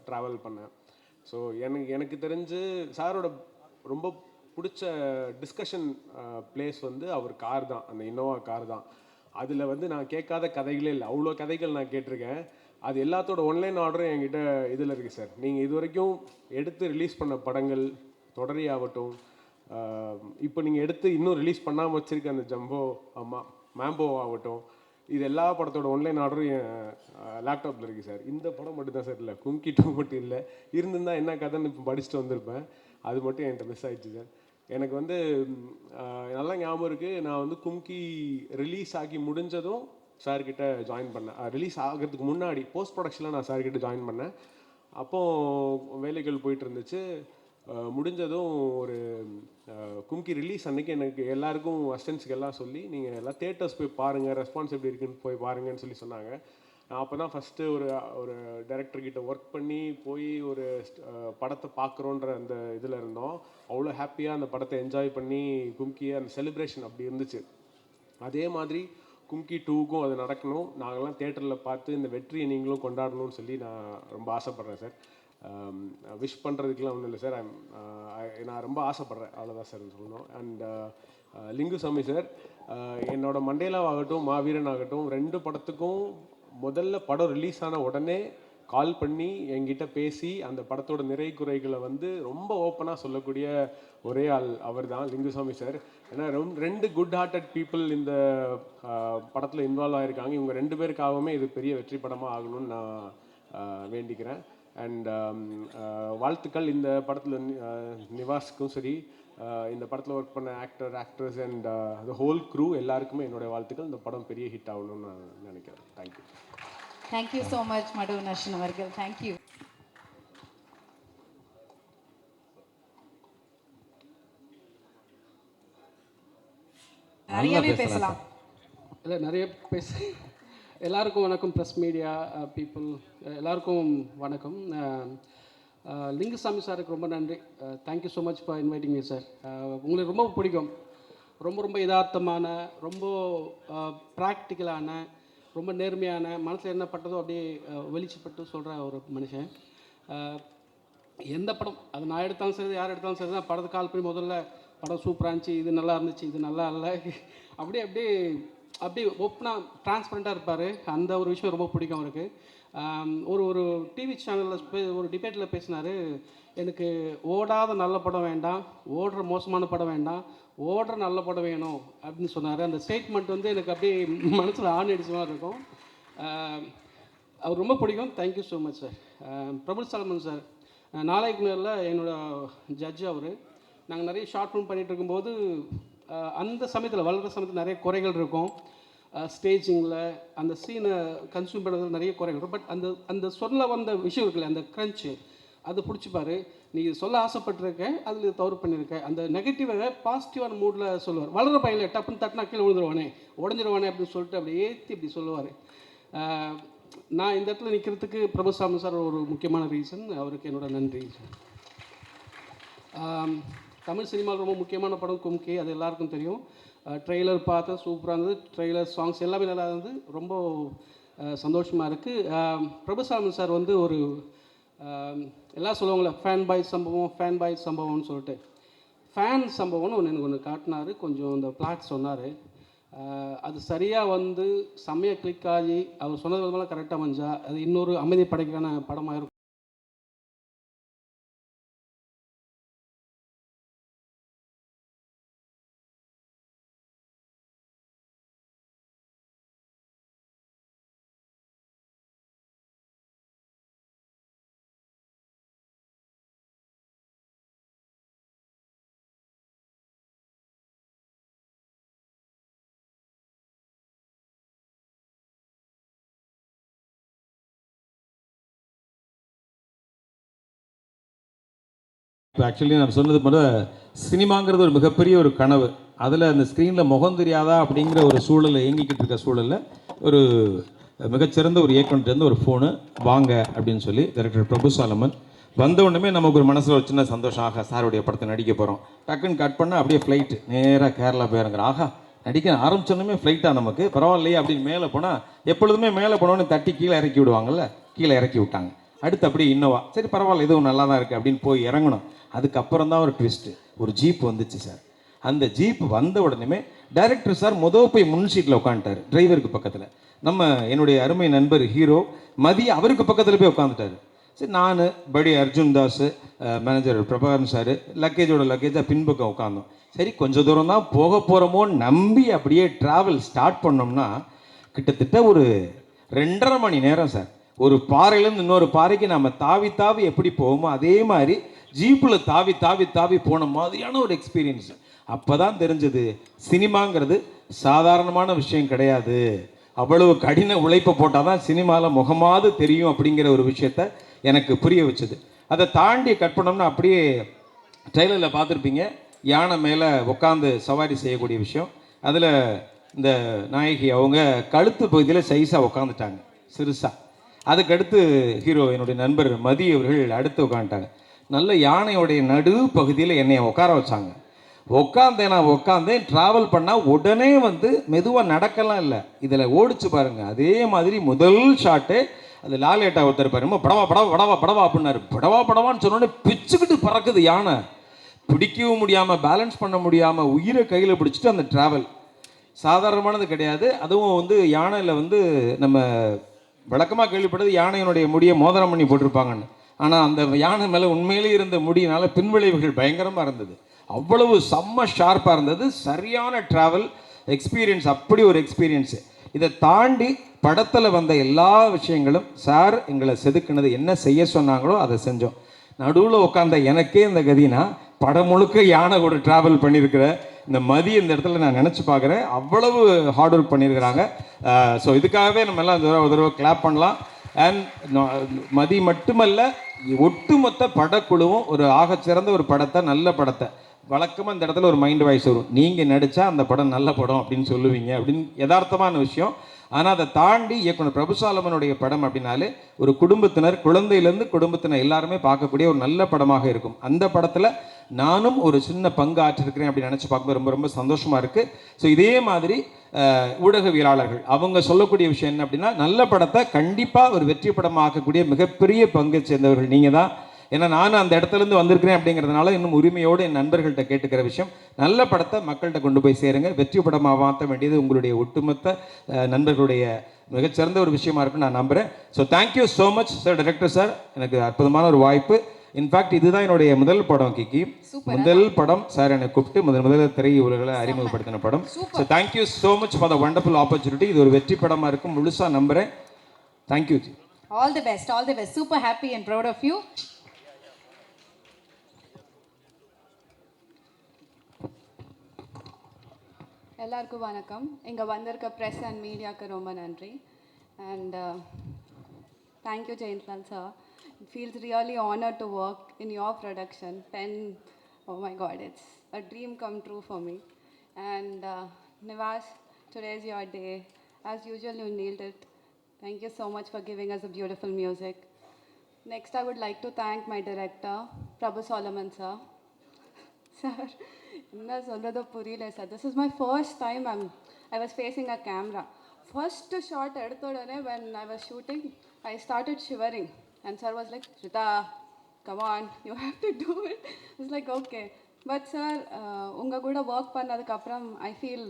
ட்ராவல் பண்ணேன். ஸோ எனக்கு தெரிஞ்சு சாரோட ரொம்ப பிடிச்ச டிஸ்கஷன் பிளேஸ் வந்து அவர் கார் தான், அந்த இன்னோவா கார் தான். அதில் வந்து நான் கேட்காத கதைகளே இல்லை, அவ்வளோ கதைகள் நான் கேட்டிருக்கேன். அது எல்லாத்தோட ஒன்லைன் ஆர்டரும் என்கிட்ட இதில் இருக்குது சார். நீங்கள் இது வரைக்கும் எடுத்து ரிலீஸ் பண்ண படங்கள் தொடரி ஆகட்டும், இப்போ நீங்கள் எடுத்து இன்னும் ரிலீஸ் பண்ணாமல் வச்சுருக்க அந்த ஜம்போ மேம்போ ஆகட்டும், இது எல்லா படத்தோட ஒன்லைன் ஆர்டரும் என் லேப்டாப்பில் இருக்குது சார். இந்த படம் மட்டும் தான் சார் இல்லை, கும்கி 2 மட்டும் இல்லை. இருந்திருந்தால் என்ன கதைன்னு இப்போ படிச்சுட்டு வந்திருப்பேன், அது மட்டும் என்கிட்ட மிஸ் ஆகிடுச்சு சார். எனக்கு வந்து நல்லா ஞாபகம் இருக்குது, நான் வந்து கும்கி ரிலீஸ் ஆகி முடிஞ்சதும் சார்கிட்ட ஜாயின் பண்ணேன். ரிலீஸ் ஆகிறதுக்கு முன்னாடி போஸ்ட் ப்ரொடக்ஷனில் நான் சார்கிட்ட ஜாயின் பண்ணேன். அப்போது வேலைகள் போயிட்டு இருந்துச்சு. முடிஞ்சதும் ஒரு கும்கி ரிலீஸ் அன்றைக்கி எனக்கு எல்லாருக்கும் அசிஸ்டன்ஸுக்கு எல்லாம் சொல்லி, நீங்கள் எல்லாம் தேட்டர்ஸ் போய் பாருங்கள், ரெஸ்பான்ஸ் எப்படி இருக்குன்னு போய் பாருங்கன்னு சொல்லி சொன்னாங்க. நான் அப்போ தான் ஃபஸ்ட்டு ஒரு டைரக்டர்கிட்ட ஒர்க் பண்ணி போய் ஒரு படத்தை பார்க்குறோன்ற அந்த இதில் இருந்தோம். அவ்வளோ ஹாப்பியாக அந்த படத்தை என்ஜாய் பண்ணி கும்கியை அந்த செலிப்ரேஷன் அப்படி இருந்துச்சு. அதே மாதிரி கும்கி 2க்கும் அது நடக்கணும், நாங்கள்லாம் தேட்டரில் பார்த்து இந்த வெற்றியை நீங்களும் கொண்டாடணும்னு சொல்லி நான் ரொம்ப ஆசைப்பட்றேன் சார். விஷ் பண்ணுறதுக்கெலாம் ஒன்றும் இல்லை சார், நான் ரொம்ப ஆசைப்பட்றேன், அவ்வளோதான் சார் சொல்லணும். அண்ட் லிங்குசாமி சார், என்னோட மண்டேலாவாகட்டும் மாவீரன் ஆகட்டும் 2 படத்துக்கும் முதல்ல படம் ரிலீஸ் ஆன உடனே கால் பண்ணி என்கிட்ட பேசி அந்த படத்தோட நிறை குறைகளை வந்து ரொம்ப ஓப்பனாக சொல்லக்கூடிய ஒரே ஆள் அவர் தான், லிங்குசாமி சார். ஏன்னா 2 குட் ஹார்ட்டட் பீப்புள் இந்த படத்தில் இன்வால்வ் ஆகியிருக்காங்க. இவங்க 2 பேருக்காகவுமே இது பெரிய வெற்றி படமாக ஆகணும்னு நான் வேண்டிக்கிறேன். அண்ட் வாழ்த்துக்கள் இந்த படத்தில் நிவாஸ்க்கும் சரி, இந்த படத்தில் ஒர்க் பண்ண actors and the whole crew எல்லாருக்குமே என்னுடைய வாழ்த்துக்கள். இந்த படம் பெரிய ஹிட் ஆகணும்னு நான் நினைக்கிறேன். தேங்க்யூ. தேங்க்யூ ஸோ மச் மடு நஷன் அவர்கள். தேங்க்யூ. நிறையவே பேசலாம். இல்லை நிறைய எல்லாருக்கும் வணக்கம், ப்ரெஸ் மீடியா பீப்புள் எல்லாருக்கும் வணக்கம். லிங்குசாமி சாருக்கு ரொம்ப நன்றி. Thank you so much for inviting me sir. உங்களுக்கு ரொம்ப பிடிக்கும், ரொம்ப யதார்த்தமான, ரொம்ப ப்ராக்டிக்கலான, ரொம்ப நேர்மையான, மனசில் என்ன பட்டதோ அப்படியே வெளிச்சப்பட்டு சொல்கிற ஒரு மனுஷன். எந்த படம் அது நான் எடுத்தாலும் சரி, யார் எடுத்தாலும் சரி தான் படத்தை கால் பண்ணி முதல்ல படம் சூப்பராக இருந்துச்சு, இது நல்லா இருந்துச்சு, இது நல்லா இல்லை, அப்படியே ஓப்பனாக டிரான்ஸ்பரண்ட்டாக இருப்பார். அந்த ஒரு விஷயம் ரொம்ப பிடிக்கும் அவருக்கு. ஒரு டிவி சேனலில் ஒரு டிபேட்டில் பேசினார், எனக்கு ஓடாத நல்ல படம் வேண்டாம், ஓடுற மோசமான படம் வேண்டாம், ஓடுற நல்ல படம் வேணும் அப்படின்னு சொன்னார். அந்த ஸ்டேட்மெண்ட் வந்து எனக்கு அப்படியே மனசில் ஆண் அடிச்ச மாதிரி இருக்கும். அவர் ரொம்ப பிடிக்கும். Thank you so much sir. Prabhu Solomon sir, நாளைக்குள்ள என்னோட ஜட்ஜு அவர். நாங்கள் நிறைய ஷார்ட் ஃபிலிம் பண்ணிகிட்டு இருக்கும்போது அந்த சமயத்தில் வளர்கிற சமயத்தில் நிறைய குறைகள் இருக்கும். ஸ்டேஜிங்கில் அந்த சீனை கன்சியூம் பண்ணுறதுல நிறைய குறைகள் இருக்கும். பட் அந்த சொல்ல வந்த விஷயம் இருக்குல்ல, அந்த க்ரன்ச்சு, அதை பிடிச்சிப்பார். நீ சொல்ல ஆசைப்பட்டிருக்க, அதில் தவறு பண்ணியிருக்க, அந்த நெகட்டிவை பாசிட்டிவான மூடில் சொல்லுவார். வளர பையனில் டப்புன்னு தட்டினா கீழே விழுந்துருவானே, உடஞ்சிருவானே அப்படின்னு சொல்லிட்டு அப்படி ஏற்றி இப்படி சொல்லுவார். நான் இந்த இடத்துல நிற்கிறதுக்கு பிரபுசாமி சார் ஒரு முக்கியமான ரீசன். அவருக்கு என்னோட நன்றி. தமிழ் சினிமாவில் ரொம்ப முக்கியமான படம் கும்கி, அது எல்லாருக்கும் தெரியும். ட்ரெய்லர் பார்த்து சூப்பராக இருந்தது. ட்ரெய்லர் சாங்ஸ் எல்லாமே நல்லா இருந்தது. ரொம்ப சந்தோஷமாக இருக்குது. பிரபுசாமி சார் வந்து ஒரு எல்லாம் சொல்லுவாங்களே ஃபேன் பாய் சம்பவம்னு சொல்லிட்டு, ஃபேன் சம்பவம்னு எனக்கு காட்டினார். கொஞ்சம் இந்த பிளாட் சொன்னார். அது சரியாக வந்து செம்மையாக கிளிக் ஆகி அவர் சொன்னது விதமெல்லாம் கரெக்டாக அமைஞ்சா அது இன்னொரு அமைதி படைக்கான படமாக இருக்கும். இப்போ ஆக்சுவலி நான் சொன்னது போல சினிமாங்கிறது ஒரு மிகப்பெரிய ஒரு கனவு. அதில் அந்த ஸ்க்ரீனில் முகம் தெரியாதா அப்படிங்கிற ஒரு சூழலை இயங்கிக்கிட்டு இருக்க சூழலில் ஒரு மிகச்சிறந்த ஒரு இயக்குனர்கிட்ட ஒரு ஃபோனு வாங்க அப்படின்னு சொல்லி டைரக்டர் பிரபு சாலமன் வந்த உடனே நமக்கு ஒரு மனசில் ஒரு சின்ன சந்தோஷம். ஆகா, சாருடைய படத்தை நடிக்க போகிறோம். டக்குன்னு கட் பண்ணால் அப்படியே ஃப்ளைட்டு நேராக கேரளா போயிருங்கிறோம். ஆகா, நடிக்க ஆரம்பிச்சோன்னே ஃப்ளைட்டாக நமக்கு பரவாயில்லையே அப்படின்னு மேலே போனால் எப்பொழுதுமே மேலே போனோன்னு தட்டி கீழே இறக்கி விடுவாங்கல்ல, கீழே இறக்கி விட்டாங்க. அடுத்து அப்படியே இன்னோவா, சரி பரவாயில்ல இதுவும் நல்லா தான் இருக்குது அப்படின்னு போய் இறங்கணும். அதுக்கப்புறம் தான் ஒரு ட்விஸ்ட்டு, ஒரு ஜீப் வந்துச்சு சார். அந்த ஜீப் வந்த உடனே டைரக்டர் சார் போய் முன் சீட்டில் உட்காந்துட்டார், டிரைவருக்கு பக்கத்தில். நம்ம என்னுடைய அருமை நண்பர் ஹீரோ மதி அவருக்கு பக்கத்தில் போய் உட்காந்துட்டார். சரி, நான் படி அர்ஜுன் தாஸ், மேனேஜர் பிரபாகரன் சார் லக்கேஜாக பின்பக்கம் உட்காந்தோம். சரி, கொஞ்சம் தூரம் தான் போக போகிறோமோன்னு நம்பி அப்படியே ட்ராவல் ஸ்டார்ட் பண்ணோம்னா கிட்டத்தட்ட ஒரு 2.5 மணி நேரம் சார். ஒரு பாறையிலேருந்து இன்னொரு பாறைக்கு நம்ம தாவி தாவி எப்படி போவோமோ அதே மாதிரி ஜீப்பில் தாவி தாவி தாவி போன மாதிரியான ஒரு எக்ஸ்பீரியன்ஸ். அப்போ தான் தெரிஞ்சது சினிமாங்கிறது சாதாரணமான விஷயம் கிடையாது. அவ்வளவு கடின உழைப்பை போட்டால் தான் சினிமாவில் முகமாவது தெரியும் அப்படிங்கிற ஒரு விஷயத்த எனக்கு புரிய வச்சது. அதை தாண்டி கட் பண்ணோம்னா அப்படியே ட்ரெயிலரில் பார்த்துருப்பீங்க, யானை மேலே உட்காந்து சவாரி செய்யக்கூடிய விஷயம். அதில் இந்த நாயகி அவங்க கழுத்து பகுதியில் சைஸாக உட்காந்துட்டாங்க, சிறுசாக. அதுக்கடுத்து ஹீரோ என்னுடைய நண்பர் மதி அவர்கள் அடுத்து உட்காந்துட்டாங்க. நல்ல யானையோடைய நடு பகுதியில் என்னை உட்கார வச்சாங்க. நான் உட்காந்தேன். ட்ராவல் பண்ணால் உடனே மெதுவாக நடக்கலாம் இல்லை, இதில் ஓடிச்சு பாருங்கள். அதே மாதிரி முதல் ஷாட்டு அது லாலேட்டா ஒருத்தர் பாருங்க, படவா படவா படவா படவா அப்படின்னாரு. படவான்னு சொன்னோடனே பிச்சுக்கிட்டு பறக்குது யானை. பிடிக்கவும் முடியாமல், பேலன்ஸ் பண்ண முடியாமல், உயிரை கையில் பிடிச்சிட்டு அந்த ட்ராவல் சாதாரணமானது கிடையாது. அதுவும் யானையில் நம்ம வழக்கமாக கேள்விப்பட்டது யானையினுடைய முடியை மோதிரம் பண்ணி போட்டிருப்பாங்கன்னு. ஆனால் அந்த யானை மேலே உண்மையிலே இருந்த முடியினால பின்விளைவுகள் பயங்கரமாக இருந்தது. அவ்வளவு செம்ம ஷார்ப்பாக இருந்தது. சரியான ட்ராவல் எக்ஸ்பீரியன்ஸ், அப்படி ஒரு எக்ஸ்பீரியன்ஸு. இதை தாண்டி படத்தில் வந்த எல்லா விஷயங்களும் சார் எங்களை செதுக்குனது, என்ன செய்ய சொன்னாங்களோ அதை செஞ்சோம். நடுவில் உட்காந்த எனக்கே இந்த கதினா படம் முழுக்க யானை கூட ட்ராவல் பண்ணியிருக்கிற இந்த மதி இந்த இடத்துல நான் நினச்சி பார்க்குறேன். அவ்வளவு ஹார்ட் ஒர்க் பண்ணியிருக்கிறாங்க. ஸோ இதுக்காகவே நம்ம எல்லாம் ஒரு தடவை கிளாப் பண்ணலாம். அண்ட் மதி மட்டுமல்ல, ஒட்டுமொத்த படக்குழுவும் ஒரு ஆகச்சிறந்த ஒரு படத்தை, நல்ல படத்தை. வழக்கமாக இந்த இடத்துல ஒரு மைண்ட் வாய்ஸ் வரும், நீங்கள் நடித்தா அந்த படம் நல்ல படம் அப்படின்னு சொல்லுவீங்க அப்படின்னு, யதார்த்தமான விஷயம். ஆனால் அதை தாண்டி இயக்குனர் பிரபு சாலமனுடைய படம் அப்படின்னாலே ஒரு குடும்பத்தினர், குழந்தையிலேருந்து குடும்பத்தினர் எல்லாருமே பார்க்கக்கூடிய ஒரு நல்ல படமாக இருக்கும். அந்த படத்தில் நானும் ஒரு சின்ன பங்கு ஆற்றிருக்கிறேன் அப்படின்னு நினச்சி பார்க்கும்போது ரொம்ப ரொம்ப சந்தோஷமாக இருக்குது. ஸோ இதே மாதிரி ஊடகவியலாளர்கள் அவங்க சொல்லக்கூடிய விஷயம் என்ன அப்படின்னா, நல்ல படத்தை கண்டிப்பாக ஒரு வெற்றி படமாக்கக்கூடிய மிகப்பெரிய பங்கை சேர்ந்தவர்கள் நீங்கள் தான். ஏன்னா நானும் அந்த இடத்துலேருந்து வந்திருக்கிறேன் அப்படிங்கிறதுனால இன்னும் உரிமையோடு என் நண்பர்கள்ட்ட கேட்டுக்கிற விஷயம், நல்ல படத்தை மக்கள்கிட்ட கொண்டு போய் சேருங்க. வெற்றி படமாக மாற்ற வேண்டியது உங்களுடைய ஒட்டுமொத்த நண்பர்களுடைய மிகச்சிறந்த ஒரு விஷயமா இருக்குன்னு நான் நம்புகிறேன். So thank you so much sir, director sir. எனக்கு அற்புதமான ஒரு வாய்ப்பு. இன்ஃபேக்ட் இதுதான் என்னுடைய முதல் படம் கிக்கி, முதல் படம் சார் என்னை கூப்பிட்டு முதல்ல திரை உலகில் அறிமுகப்படுத்தின படம். So thank you so much for the wonderful opportunity. இது ஒரு வெற்றி படமாக இருக்கும் முழுசாக நம்புகிறேன். Thank you. All the best, all the best. Super happy and proud of you. எல்லாருக்கும் வணக்கம். இங்கே வந்திருக்க ப்ரெஸ் அண்ட் மீடியாவுக்கு ரொம்ப நன்றி. And thank you Jayantlal sir. It feels really honored to work in your production. Oh my God, it's a dream come true for me. And Nivas, today is your day. As usual, you nailed it. Thank you so much for giving us a beautiful music. Next, I would like to thank my director, Prabhu Solomon sir. Sir, என்ன சொல்கிறதோ புரியல sir. This is my first time I was facing a camera. First shot எடுத்த உடனே when I was shooting, I started shivering. And sir was like, Rita, come on, you have to do it. I was like, okay. But sir, unga kuda work pannadukapram, I feel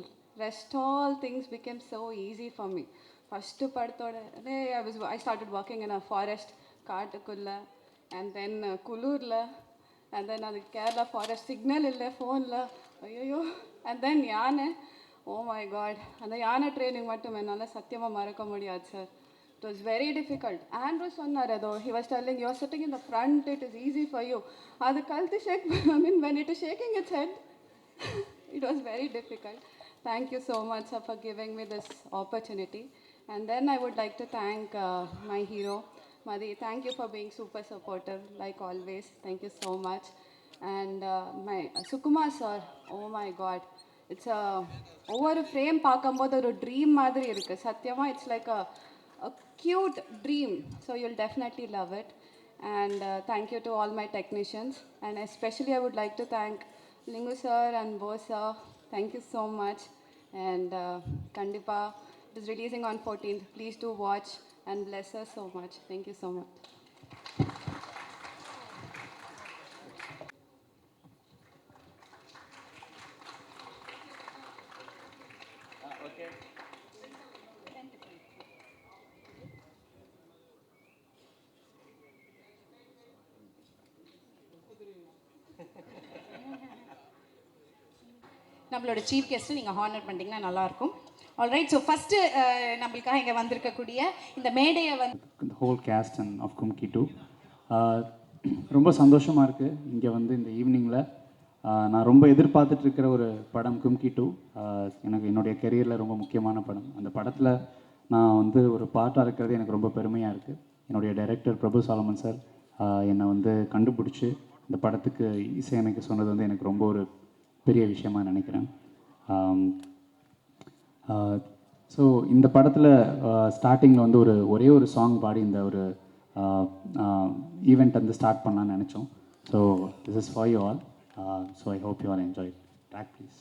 rest all things became so easy for me. First padthodane I started working in a forest, kaatukulla, and then kulurla, and then adu Kerala forest, signal illa phone la, ayyo, and then yaane. Oh my God, and the yaane training mattum ennala satyama maraka mudiyadhu sir. It was very difficult. Andrew sonnare though, he was telling, you are sitting in the front, it is easy for you. Adu kalthi shake, I mean when it is shaking its head, it was very difficult. Thank you so much sir for giving me this opportunity. And then I would like to thank my hero, Madhi. Thank you for being super supportive like always. Thank you so much. And my Sukumar sir, oh my god, it's a ஒவ்வொரு frame பார்க்கும்போது ஒரு dream மாதிரி இருக்குது சத்தியமாக. It's like a cute dream, so you'll definitely love it. And thank you to all my technicians, and especially I would like to thank Lingu sir and Bo sir. Thank you so much. And Kandipa, it is releasing on 14th. Please do watch and bless us so much. Thank you so much. நம்மளோட chief guest நீங்கள் honour பண்ணிட்டீங்கன்னா நல்லாயிருக்கும். Alright, so first நம்மளுக்காக இங்கே வந்திருக்கக்கூடிய இந்த மேடையை the whole cast and of Kumki too. ரொம்ப சந்தோஷமாக இருக்குது இங்கே வந்து இந்த ஈவினிங்கில். நான் ரொம்ப எதிர்பார்த்துட்ருக்கிற ஒரு படம் கும்கி 2. எனக்கு என்னுடைய கெரியரில் ரொம்ப முக்கியமான படம். அந்த படத்தில் நான் வந்து ஒரு பார்ட்டாக இருக்கிறது எனக்கு ரொம்ப பெருமையாக இருக்குது. என்னுடைய டைரக்டர் பிரபு சாலமன் சார் என்னை வந்து கண்டுபிடிச்சி இந்த படத்துக்கு இசையமைக்க சொன்னது வந்து எனக்கு ரொம்ப ஒரு பெரிய விஷயமா நினைக்கிறேன். ஸோ இந்த படத்தில் ஸ்டார்டிங்கில் வந்து ஒரே ஒரு சாங் பாடி இந்த ஒரு ஈவெண்ட் வந்து ஸ்டார்ட் பண்ணலான்னு நினச்சோம். So this is for you all. So I hope you all enjoy. Track please.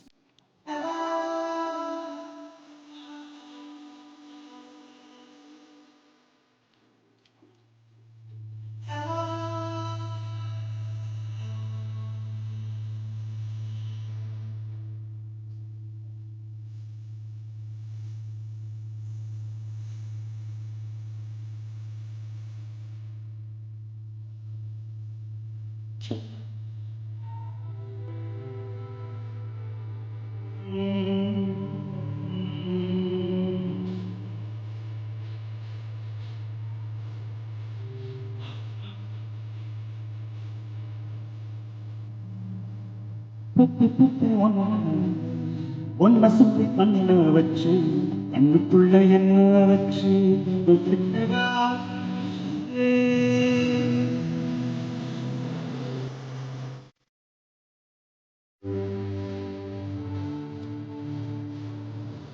ஒன்ன சுத்தி பண்ண வச்சு கண்ணுக்குள்ள என்ன வச்சு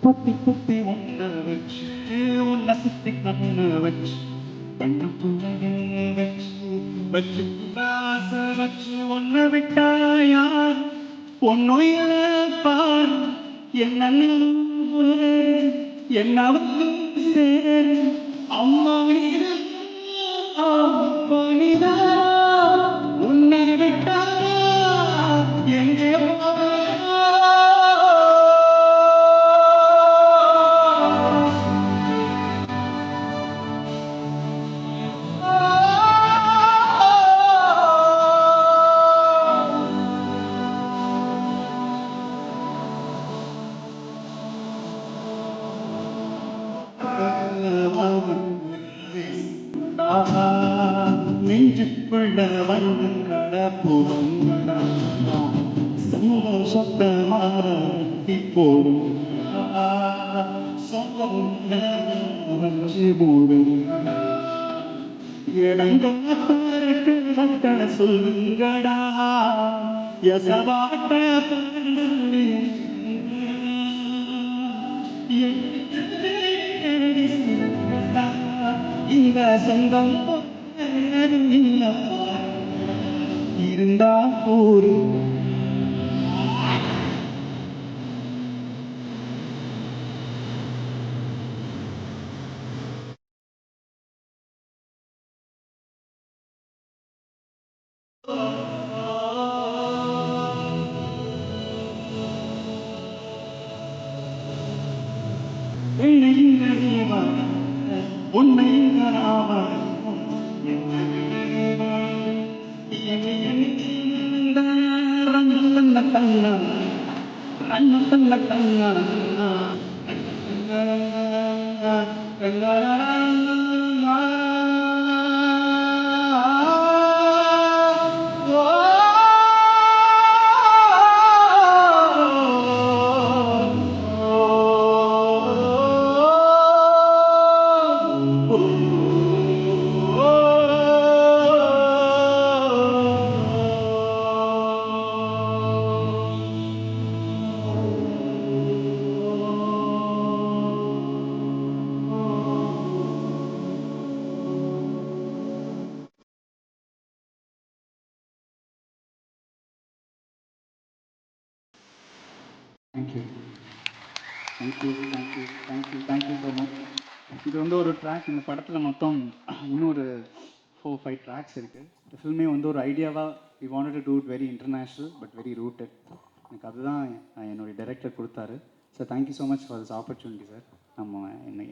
குத்தி குத்தி ஒன்ன வச்சு உன்ன சுத்தி பண்ண வச்சு கண்ணுக்குள்ள என்ன வச்சு வச்சு வச்சு ஒன்ன விட்டா யார் பொன்னுயில பார் என்ன அம்மா உன்னை விட்டா எங்கே நெஞ்சுக்குள்ள வண்ணங்கள போடுங்கள சந்தோஷத்தை மாறி போடும் வச்சு போடும் இடங்காருக்கு வட்டன சொல்லுங்கடா யசவாட்ட இந்த சொந்தம் இருந்தா ஒரு உன்னை நாம தேங்க்யூ ஸோ மச். இது வந்து ஒரு ட்ராக், இந்த படத்தில் மொத்தம் இன்னும் ஒரு 4-5 ட்ராக்ஸ் இருக்குது. இந்த ஃபில்மே வந்து ஒரு ஐடியாவாக we wanted to do it very international but very rooted. எனக்கு அதுதான் என்னுடைய டைரக்டர் கொடுத்தாரு. Sir thank you so much for this opportunity sir.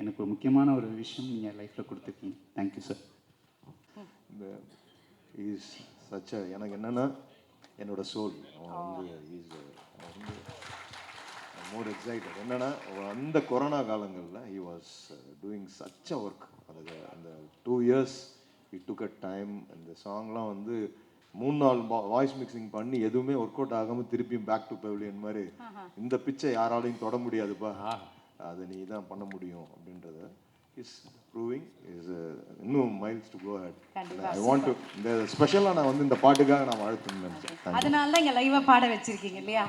எனக்கு ஒரு முக்கியமான ஒரு விஷயம் நீங்கள் லைஃப்பில் கொடுத்துருக்கீங்க. Thank you sir. இந்த இஸ் சச்ச எனக்கு என்னென்னா என்னோட சோல் அவன் வந்து மோர் எக்ஸைட்டட். என்னென்னா அந்த கொரோனா காலங்களில் he was doing such a work. அது அந்த 2 years he took a time. இந்த சாங்லாம் வந்து 3-4 வாய்ஸ் மிக்சிங் பண்ணி எதுவுமே ஒர்க் அவுட் ஆகாமல் திருப்பியும் பேக் டு பெவிலியன் மாதிரி இந்த பிச்சை யாராலையும் தொட முடியாதுப்பா, அதை நீ தான் பண்ண முடியும் அப்படின்றத இஸ் ப்ரூவிங் இஸ் இன்னும் miles to go head. I want to இந்த ஸ்பெஷலாக நான் வந்து இந்த பாட்டுக்காக நான் வாழ்த்துன்னு நினச்சேன். அதனால தான் இங்கே லைவாக பாட வச்சிருக்கீங்க இல்லையா?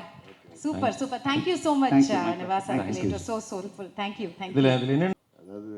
Super super. Thank you so much Nivas. It was so soulful. Thank you. இதில் என்ன அதாவது